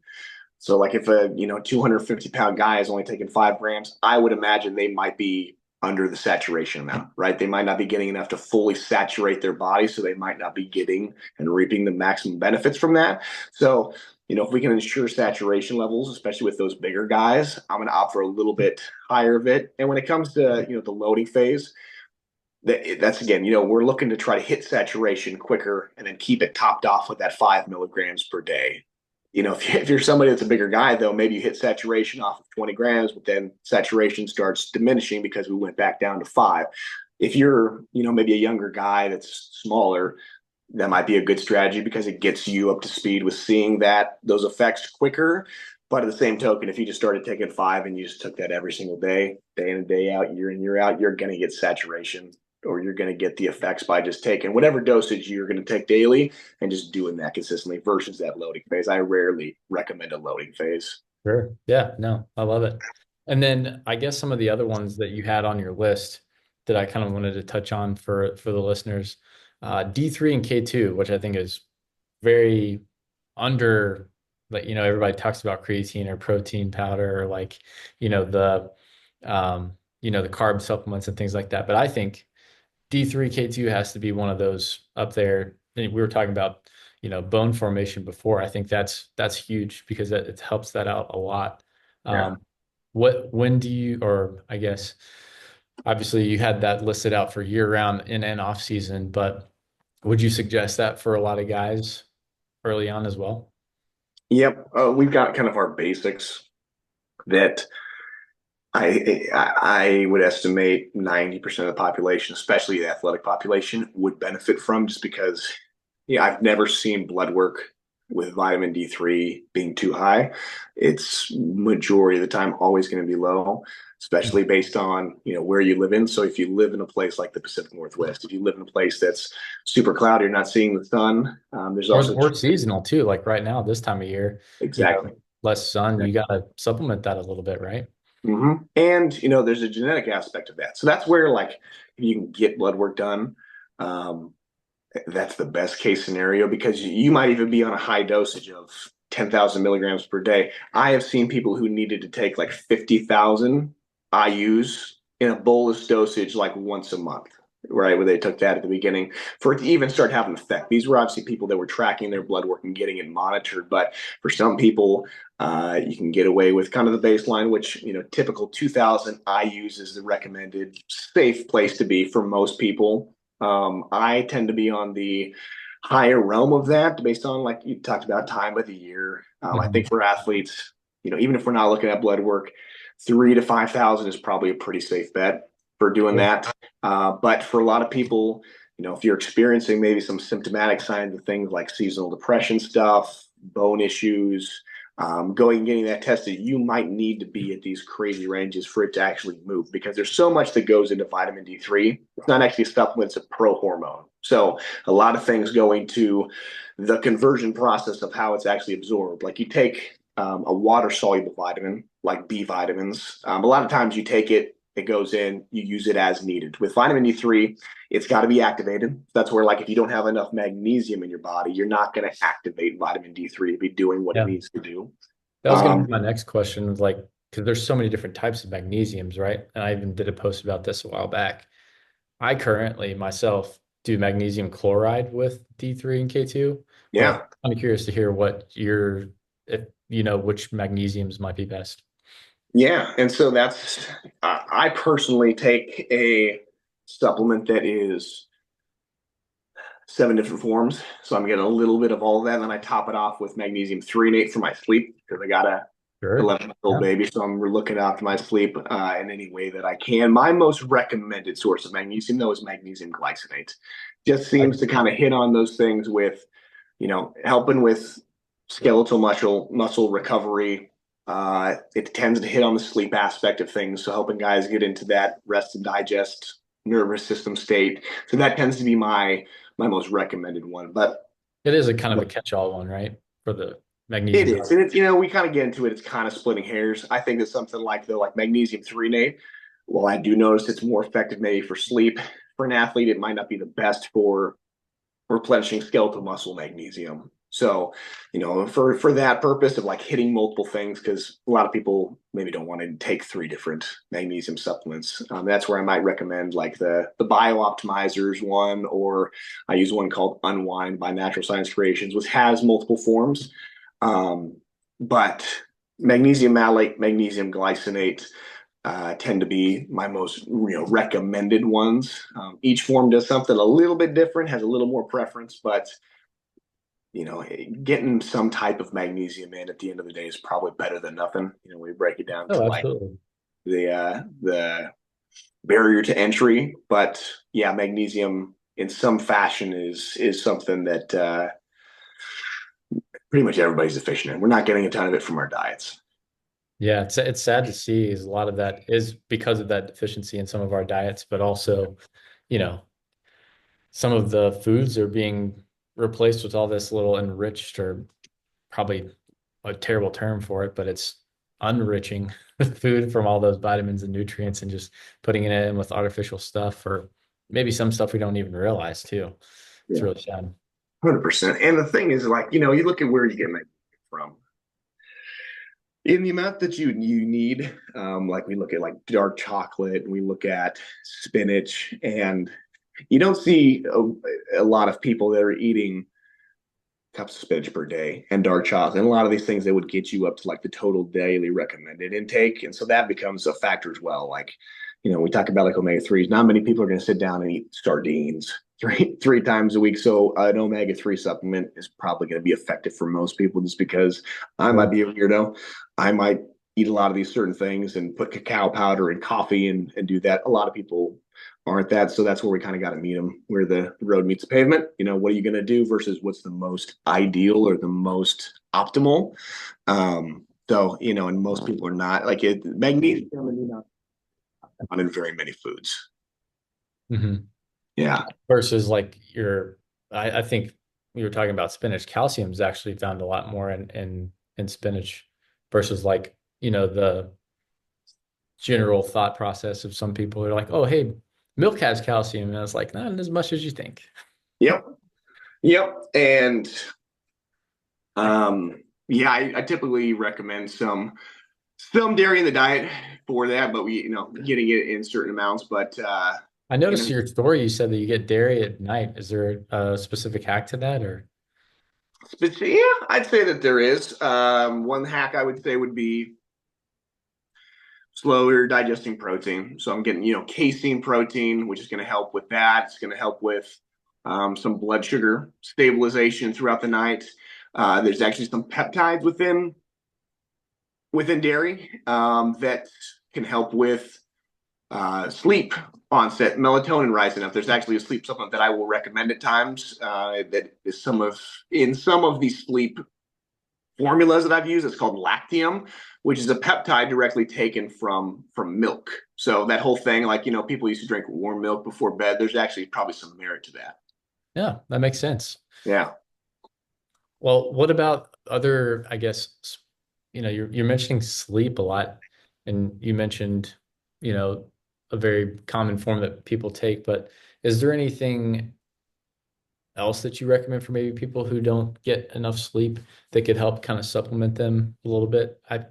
So like if a 250-pound guy is only taking 5 grams, I would imagine they might be under the saturation amount, right? They might not be getting enough to fully saturate their body, so they might not be getting and reaping the maximum benefits from that. So, if we can ensure saturation levels, especially with those bigger guys, I'm going to opt for a little bit higher of it. And when it comes to the loading phase, that's again, we're looking to try to hit saturation quicker and then keep it topped off with that 5 milligrams per day. If you're somebody that's a bigger guy, though, maybe you hit saturation off of 20 grams, but then saturation starts diminishing because we went back down to 5. If you're, maybe a younger guy that's smaller, that might be a good strategy because it gets you up to speed with seeing those effects quicker. But at the same token, if you just started taking 5 and you just took that every single day in and day out, year in, year out, you're going to get saturation or you're going to get the effects by just taking whatever dosage you're going to take daily and just doing that consistently versus that loading phase. I rarely recommend a loading phase. Sure. Yeah, no, I love it. And then I guess some of the other ones that you had on your list that I kind of wanted to touch on for the listeners, D3 and K2, which I think is very under, like, everybody talks about creatine or protein powder or like, the carb supplements and things like that. But I think D3, K2 has to be one of those up there. And we were talking about, bone formation before. I think that's huge because it helps that out a lot. Yeah. Um, when do you, or I guess, obviously you had that listed out for year round in and off season, but would you suggest that for a lot of guys early on as well? Yep. We've got kind of our basics that I would estimate 90% of the population, especially the athletic population, would benefit from, just because yeah, I've never seen blood work with vitamin D3 being too high. It's majority of the time always going to be low, especially based on, where you live in. So if you live in a place like the Pacific Northwest, if you live in a place that's super cloudy, you're not seeing the sun. There's also Or seasonal too. Like right now, this time of year, exactly. less sun, you gotta supplement that a little bit, right? And there's a genetic aspect of that. So that's where, like, if you can get blood work done, um, that's the best case scenario, because you might even be on a high dosage of 10,000 milligrams per day. I have seen people who needed to take like 50,000 IUs in a bolus dosage like once a month, right? Where they took that at the beginning for it to even start having an effect. These were obviously people that were tracking their blood work and getting it monitored. But for some people, you can get away with kind of the baseline, which, typical 2,000 IUs is the recommended safe place to be for most people. I tend to be on the higher realm of that based on, like you talked about, time of the year. I Mhm. think for athletes, even if we're not looking at blood work, 3 to 5,000 is probably a pretty safe bet for doing Yeah. that. But for a lot of people, if you're experiencing maybe some symptomatic signs of things like seasonal depression stuff, bone issues, going and getting that tested, you might need to be at these crazy ranges for it to actually move, because there's so much that goes into vitamin D3. It's not actually a supplement, it's a pro hormone. So a lot of things go into the conversion process of how it's actually absorbed. Like you take a water soluble vitamin, like B vitamins. A lot of times you take it, it goes in, you use it as needed. With vitamin D3, it's got to be activated. That's where, like, if you don't have enough magnesium in your body, you're not going to activate vitamin D3 to be doing what it Yeah. needs to do. That was going to Um, be my next question, was like, because there's so many different types of magnesiums, right? And I even did a post about this a while back. I currently myself do magnesium chloride with D3 and K2, but yeah, I'm curious to hear if you know which magnesiums might be best. yeah. And so I personally take a supplement that is 7 different forms. So I'm getting a little bit of all of that. And then I top it off with magnesium threonate for my sleep, because I got a Sure. 11-month-old Yeah. baby. So I'm looking after my sleep in any way that I can. My most recommended source of magnesium, though, is magnesium glycinate. Just seems to kind of hit on those things with, helping with skeletal muscle recovery. It tends to hit on the sleep aspect of things. So helping guys get into that rest and digest nervous system state. So that tends to be my most recommended one. But It is a kind of a catch-all one, right? For the it magnesium. is, and it's we kind of get into it. It's kind of splitting hairs. I think that something like magnesium threonate. Well, I do notice it's more effective maybe for sleep. For an athlete, it might not be the best for replenishing skeletal muscle magnesium. So, for that purpose of like hitting multiple things, because a lot of people maybe don't want to take 3 different magnesium supplements. That's where I might recommend like the Bio Optimizers one, or I use one called Unwind by Natural Science Creations, which has multiple forms. But magnesium malate, magnesium glycinate, tend to be my most recommended ones. Each form does something a little bit different, has a little more preference, but getting some type of magnesium in at the end of the day is probably better than nothing. We break it down to Oh, like absolutely. the barrier to entry, but yeah, magnesium in some fashion is something that pretty much everybody's deficient in. We're not getting a ton of it from our diets. Yeah, it's sad to see is a lot of that is because of that deficiency in some of our diets, but also, you know, some of the foods are being replaced with all this little enriched, or probably a terrible term for it, but it's unriching food from all those vitamins and nutrients, and just putting it in with artificial stuff, or maybe some stuff we don't even realize too. It's Yeah, really sad. 100%. And the thing is, like, you look at where you get magnesium from. In the amount that you need, like we look at like dark chocolate, and we look at spinach, and you don't see a lot of people that are eating cups of spinach per day and dark chocolate, and a lot of these things that would get you up to like the total daily recommended intake. And so that becomes a factor as well. Like, we talk about like omega 3s. Not many people are going to sit down and eat sardines three times a week. So an omega 3 supplement is probably going to be effective for most people, just because I might Sure. be a weirdo. I might eat a lot of these certain things and put cacao powder in coffee and do that. A lot of people aren't that. So that's where we kind of got to meet them, where the road meets the pavement. What are you going to do versus what's the most ideal or the most optimal? And most people are not like it. Magnesium and not found in very many foods. Hmm. Yeah. Versus like I think we were talking about spinach. Calcium is actually found a lot more in spinach versus like, the general thought process of some people are like, oh, hey, milk has calcium. And I was like, not as much as you think. Yep. Yep. And yeah, I typically recommend some dairy in the diet for that, but getting it in certain amounts. But I noticed in your story you said that you get dairy at night. Is there a specific hack to that or? yeah, I'd say that there is. One hack I would say would be slower digesting protein. So I'm getting, casein protein, which is going to help with that. It's going to help with some blood sugar stabilization throughout the night. There's actually some peptides within dairy that can help with sleep onset, melatonin rising up. There's actually a sleep supplement that I will recommend at times that is in some of these sleep formulas that I've used. It's called Lactium, which is a peptide directly taken from milk. So that whole thing, like people used to drink warm milk before bed. There's actually probably some merit to that. Yeah, that makes sense. Yeah. Well, what about other, I guess, you're mentioning sleep a lot, and you mentioned, you know, a very common form that people take, but is there anything else that you recommend for maybe people who don't get enough sleep that could help kind of supplement them a little bit? I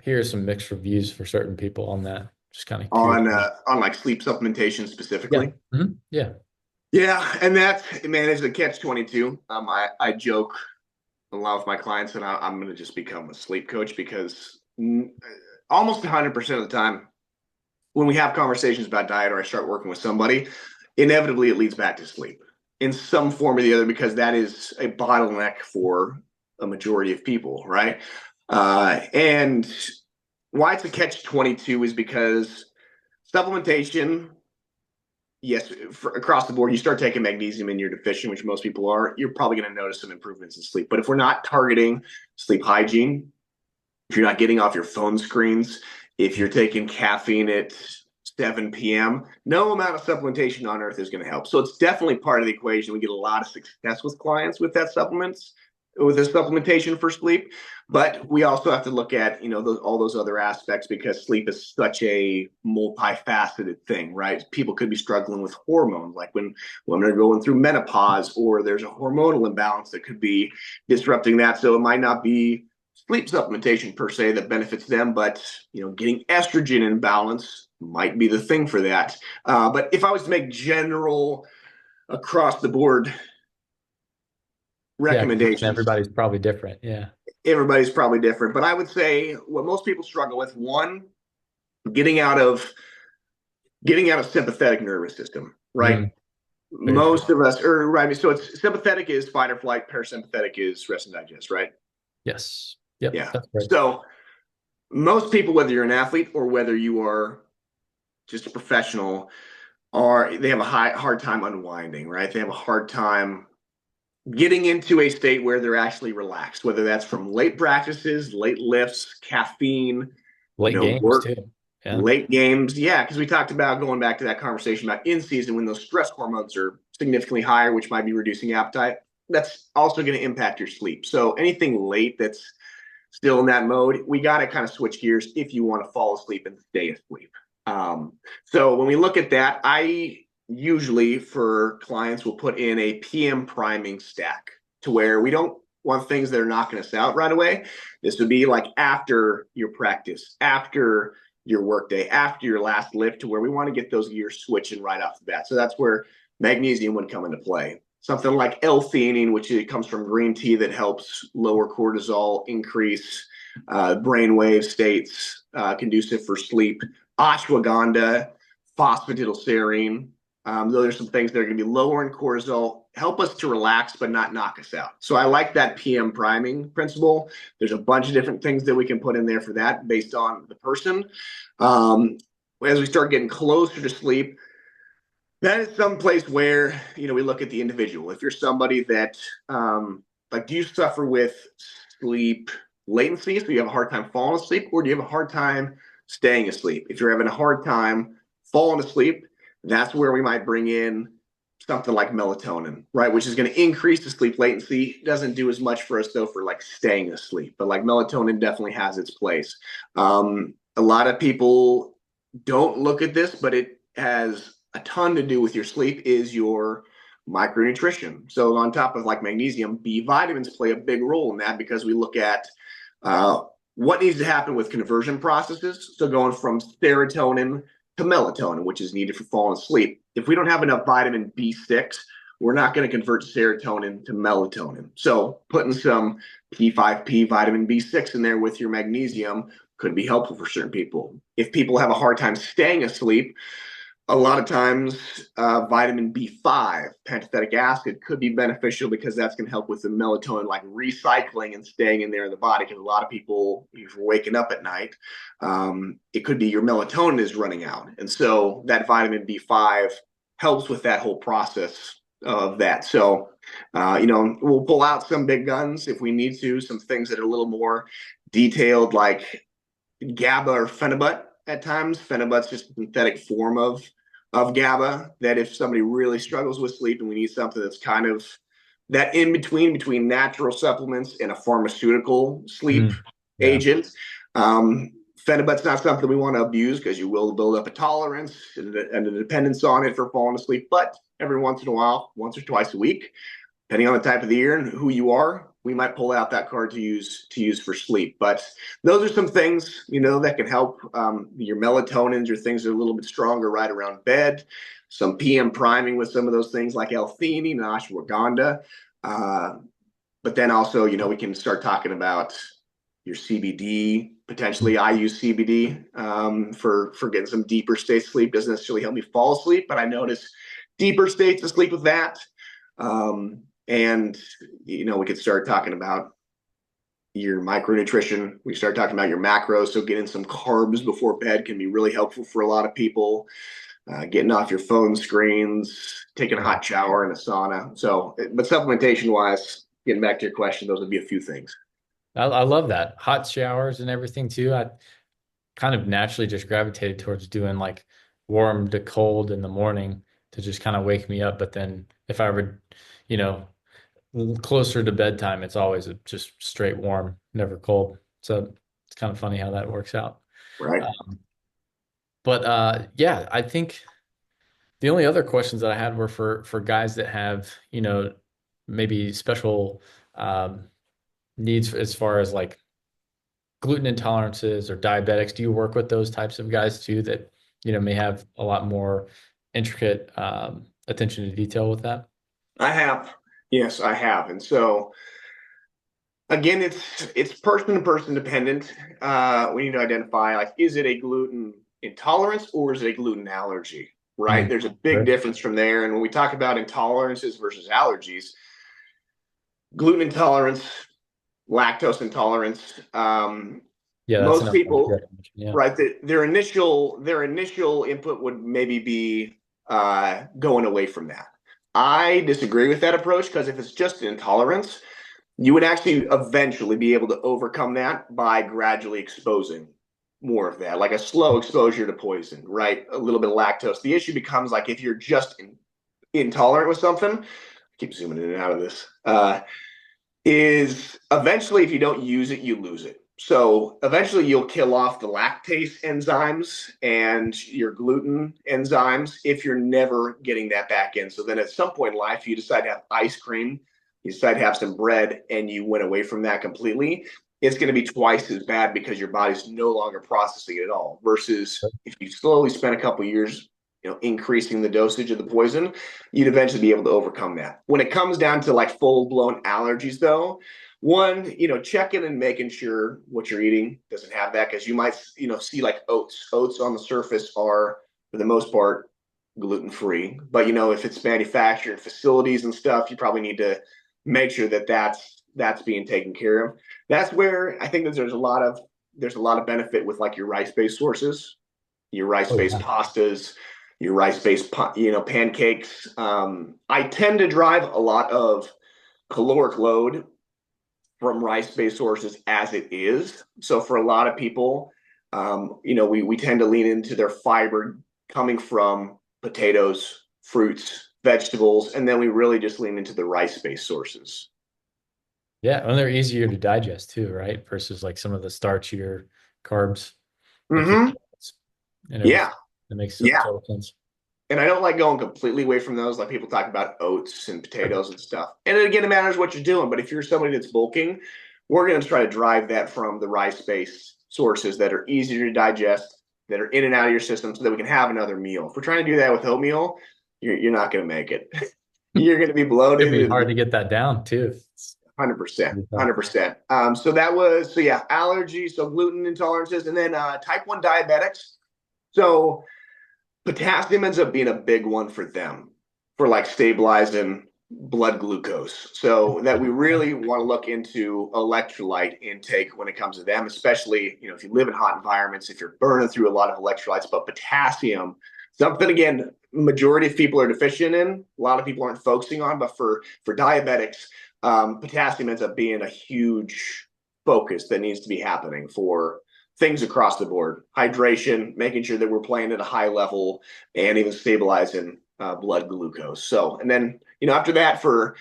hear some mixed reviews for certain people on that. Just kind of curious. On like sleep supplementation Yeah. specifically. Yeah. Yeah, and that's man, it's a catch-22. I joke a lot with my clients, and I'm going to just become a sleep coach because almost 100% of the time, when we have conversations about diet or I start working with somebody, inevitably it leads back to sleep in some form or the other because that is a bottleneck for a majority of people, right? And why it's a catch-22 is because supplementation, yes, across the board, you start taking magnesium and you're deficient, which most people are, you're probably going to notice some improvements in sleep. But if we're not targeting sleep hygiene, if you're not getting off your phone screens, if you're taking caffeine at 7 p.m., no amount of supplementation on earth is going to help. So it's definitely part of the equation. We get a lot of success with clients with that with this supplementation for sleep. But we also have to look at, all those other aspects because sleep is such a multifaceted thing, right? People could be struggling with hormones, like when women are going through menopause, or there's a hormonal imbalance that could be disrupting that. So it might not be sleep supplementation per se that benefits them, but getting estrogen in balance might be the thing for that. But if I was to make general across the board Yeah. recommendations, Everybody's probably different. Yeah. everybody's probably different. But I would say what most people struggle with, one, getting out of sympathetic nervous system, right? Mm, very true. Most of us, or right, so it's sympathetic is fight or flight, parasympathetic is rest and digest, right? Yes. Yep. Yeah. That's right. So most people, whether you're an athlete or whether you are just a professional, they have a hard time unwinding, right? They have a hard time getting into a state where they're actually relaxed, whether that's from late practices, late lifts, caffeine, Late games work, too. Yeah. late games. Yeah, because we talked about going back to that conversation about in season when those stress hormones are significantly higher, which might be reducing appetite. That's also going to impact your sleep. So anything late that's still in that mode, we got to kind of switch gears if you want to fall asleep and stay asleep. So when we look at that, I usually for clients will put in a PM priming stack to where we don't want things that are knocking us out right away. This would be like after your practice, after your workday, after your last lift, to where we want to get those gears switching right off the bat. So that's where magnesium would come into play. Something like L-theanine, which it comes from green tea, that helps lower cortisol, increase brainwave states, conducive for sleep. Ashwagandha, phosphatidylserine, Those are some things that are going to be lower in cortisol, help us to relax, but not knock us out. So I like that PM priming principle. There's a bunch of different things that we can put in there for that based on the person. Um, as we start getting closer to sleep, that is some place where, we look at the individual. If you're somebody that, like, do you suffer with sleep latency, so you have a hard time falling asleep, or do you have a hard time staying asleep? If you're having a hard time falling asleep, that's where we might bring in something like melatonin, right? Which is going to increase the sleep latency. Doesn't do as much for us though for like staying asleep, but like melatonin definitely has its place. A lot of people don't look at this, but it has a ton to do with your sleep is your micronutrition. So on top of like magnesium, B vitamins play a big role in that because we look at uh, what needs to happen with conversion processes. So going from serotonin to melatonin, which is needed for falling asleep. If we don't have enough vitamin B6, we're not going to convert serotonin to melatonin. So putting some P5P vitamin B6 in there with your magnesium could be helpful for certain people. If people have a hard time staying asleep, a lot of times vitamin B5, pantothenic acid, could be beneficial because that's going to help with the melatonin, like recycling and staying in there in the body. Because a lot of people, if you're waking up at night, it could be your melatonin is running out. And so that vitamin B5 helps with that whole process of that. So, we'll pull out some big guns if we need to, some things that are a little more detailed, like GABA or phenibut at times. Phenibut's just a synthetic form of GABA that if somebody really struggles with sleep and we need something that's kind of that in between natural supplements and a pharmaceutical sleep Yeah. agent. Phenibut's not something we want to abuse because you will build up a tolerance and a dependence on it for falling asleep. But every once in a while, once or twice a week, depending on the type of the year and who you are, we might pull out that card to use for sleep. But those are some things that can help. Your melatonins or things that are a little bit stronger right around bed. Some PM priming with some of those things like L-theanine and ashwagandha. But then also, we can start talking about your CBD. Potentially, I use CBD for getting some deeper state sleep. Doesn't necessarily help me fall asleep, but I notice deeper states of sleep with that. And we could start talking about your micronutrition. We start talking about your macros. So getting some carbs before bed can be really helpful for a lot of people. Getting off your phone screens, taking a hot shower and a sauna. So, but supplementation wise, getting back to your question, those would be a few things. I love that. Hot showers and everything too. I kind of naturally just gravitated towards doing like warm to cold in the morning to just kind of wake me up. But then if I were, you know, closer to bedtime, it's always just straight warm, never cold. So it's kind of funny how that works out. Right. But yeah, I think the only other questions that I had were for guys that have, maybe special needs as far as like gluten intolerances or diabetics. Do you work with those types of guys too that, may have a lot more intricate attention to detail with that? I have. Yes, I have. And so again, it's person to person dependent. We need to identify, like, is it a gluten intolerance or is it a gluten allergy? Right. Mm. There's a big Sure. difference from there. And when we talk about intolerances versus allergies, gluten intolerance, lactose intolerance, Yeah, that's most enough. people, Yeah. right, their initial input would maybe be going away from that. I disagree with that approach because if it's just intolerance, you would actually eventually be able to overcome that by gradually exposing more of that, like a slow exposure to poison, right? A little bit of lactose. The issue becomes like if you're just intolerant with something, I keep zooming in and out of this, is eventually if you don't use it, you lose it. So eventually you'll kill off the lactase enzymes and your gluten enzymes if you're never getting that back in. So then at some point in life, you decide to have ice cream, you decide to have some bread, and you went away from that completely. It's going to be twice as bad because your body's no longer processing it at all. Versus if you slowly spend a couple of years, increasing the dosage of the poison, you'd eventually be able to overcome that. When it comes down to like full blown allergies, though, one, checking and making sure what you're eating doesn't have that because you might, see like oats. Oats on the surface are, for the most part, gluten-free. But if it's manufactured facilities and stuff, you probably need to make sure that that's being taken care of. That's where I think that there's a lot of benefit with like your rice-based sources, your Oh rice-based yeah. pastas, your rice-based pancakes. I tend to drive a lot of caloric load from rice-based sources as it is. So for a lot of people, we tend to lean into their fiber coming from potatoes, fruits, vegetables, and then we really just lean into the rice-based sources. Yeah, and they're easier to digest too, right? Versus like some of the starchier carbs, like your Mm-hmm. and everything. Yeah, That makes yeah. total sense. And I don't like going completely away from those. Like people talk about oats and potatoes and stuff. And again, it matters what you're doing. But if you're somebody that's bulking, we're going to try to drive that from the rice-based sources that are easier to digest, that are in and out of your system, so that we can have another meal. If we're trying to do that with oatmeal, you're not going to make it. You're going to be It'd be bloated and hard to get that down too. 100%, It'd be tough. 100%. So yeah, allergies, so gluten intolerances, and then type 1 diabetics. So potassium ends up being a big one for them for like stabilizing blood glucose. So that we really want to look into electrolyte intake when it comes to them, especially, if you live in hot environments, if you're burning through a lot of electrolytes, but potassium, something again, majority of people are deficient in, a lot of people aren't focusing on, but for diabetics, potassium ends up being a huge focus that needs to be happening for things across the board. Hydration, making sure that we're playing at a high level, and even stabilizing blood glucose. So, and then, after that, for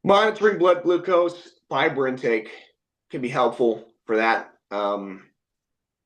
monitoring blood glucose, fiber intake can be helpful for that.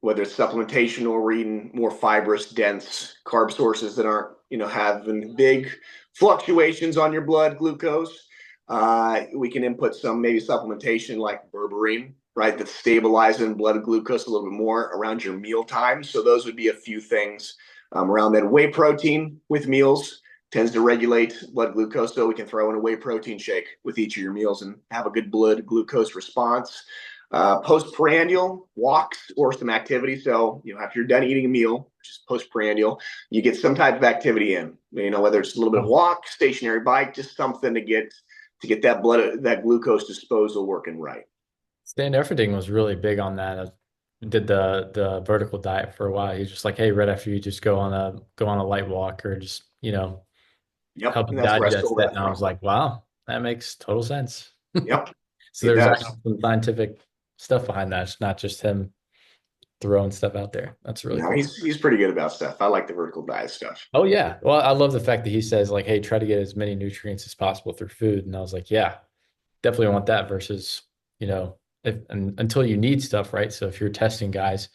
Whether it's supplementation or we're eating more fibrous, dense carb sources that aren't, having big fluctuations on your blood glucose. We can input some maybe supplementation like berberine, right? That's stabilizing blood glucose a little bit more around your meal times. So those would be a few things around that. Whey protein with meals tends to regulate blood glucose. So we can throw in a whey protein shake with each of your meals and have a good blood glucose response. Postprandial walks or some activity. So, after you're done eating a meal, which is postprandial, you get some type of activity in, whether it's a little bit of walk, stationary bike, just something to get that glucose disposal working right. Stan Efferding was really big on that. I did the vertical diet for a while. He's just like, hey, right after you just go on a light walk or just, Yep. help you And that's where I digest stole it. that And I was from. like, wow, that makes total sense. Yep. So It there's does. actually some scientific stuff behind that. It's not just him throwing stuff out there. That's really No, cool. he's pretty good about stuff. I like the vertical diet stuff. Oh yeah. Well, I love the fact that he says like, hey, try to get as many nutrients as possible through food. And I was like, yeah, definitely want that versus, until you need stuff, right? So if you're testing guys,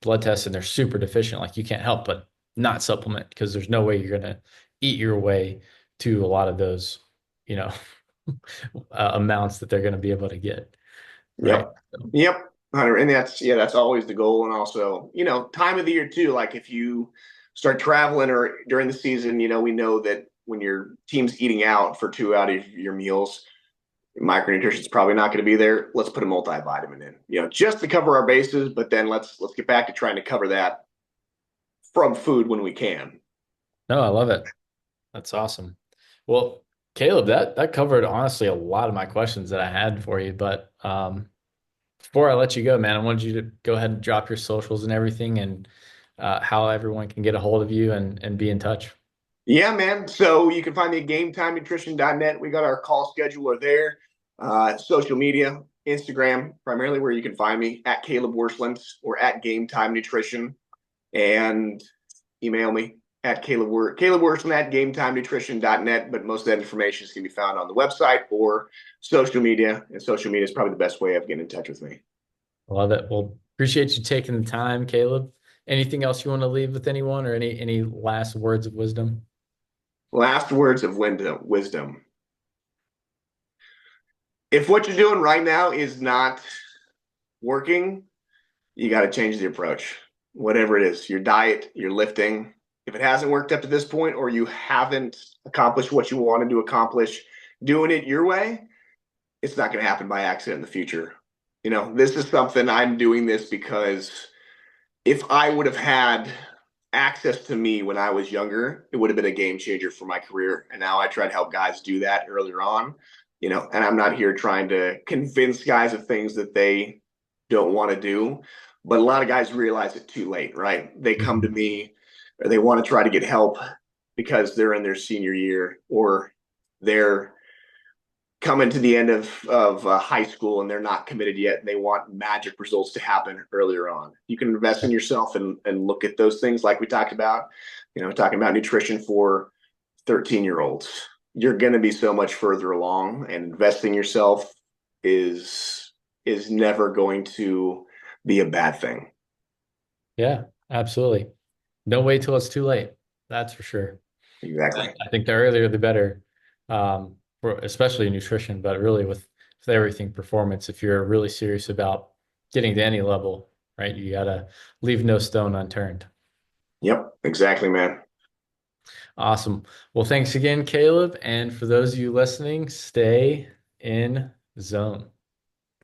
blood tests and they're super deficient, like you can't help but not supplement because there's no way you're gonna eat your way to a lot of those, you know, amounts that they're gonna be able to get, right? Yep. So, Yep. And that's always the goal. And also, time of the year too. Like if you start traveling or during the season, we know that when your team's eating out for 2 out of your meals, micronutrition is probably not going to be there. Let's put a multivitamin in, just to cover our bases. But then let's get back to trying to cover that from food when we can. no, I love it. That's awesome. Well, Caleb, that covered honestly a lot of my questions that I had for you. But before I let you go, man, I wanted you to go ahead and drop your socials and everything and how everyone can get a hold of you and be in touch. Yeah, man. So you can find me at gametimenutrition.net. We got our call scheduler there. Social media, Instagram, primarily where you can find me at Kaleb Werslans or at Game Time Nutrition, and email me at Kaleb Werslans at gametimenutrition.net. But most of that information can be found on the website or social media. And social media is probably the best way of getting in touch with me. Love it. Well, appreciate you taking the time, Caleb. Anything else you want to leave with anyone or any last words of wisdom? Last words of wisdom. If what you're doing right now is not working, you got to change the approach. Whatever it is, your diet, your lifting. If it hasn't worked up to this point, or you haven't accomplished what you wanted to accomplish doing it your way, it's not going to happen by accident in the future. This is something I'm doing this because if I would have had access to me when I was younger, it would have been a game changer for my career. And now I try to help guys do that earlier on, and I'm not here trying to convince guys of things that they don't want to do. But a lot of guys realize it too late, right? They come to Mhm. me or they want to try to get help because they're in their senior year or they're coming to the end of high school and they're not committed yet and they want magic results to happen earlier on. You can invest in yourself and look at those things like we talked about, talking about nutrition for 13-year-olds. You're going to be so much further along, and investing yourself is never going to be a bad thing. Yeah, absolutely. Don't wait till it's too late. That's for sure. Exactly. I think the earlier the better, for especially nutrition, but really with everything performance. If you're really serious about getting to any level, right, you gotta leave no stone unturned. Yep, exactly, man. Awesome. Well, thanks again, Caleb. And for those of you listening, stay in zone.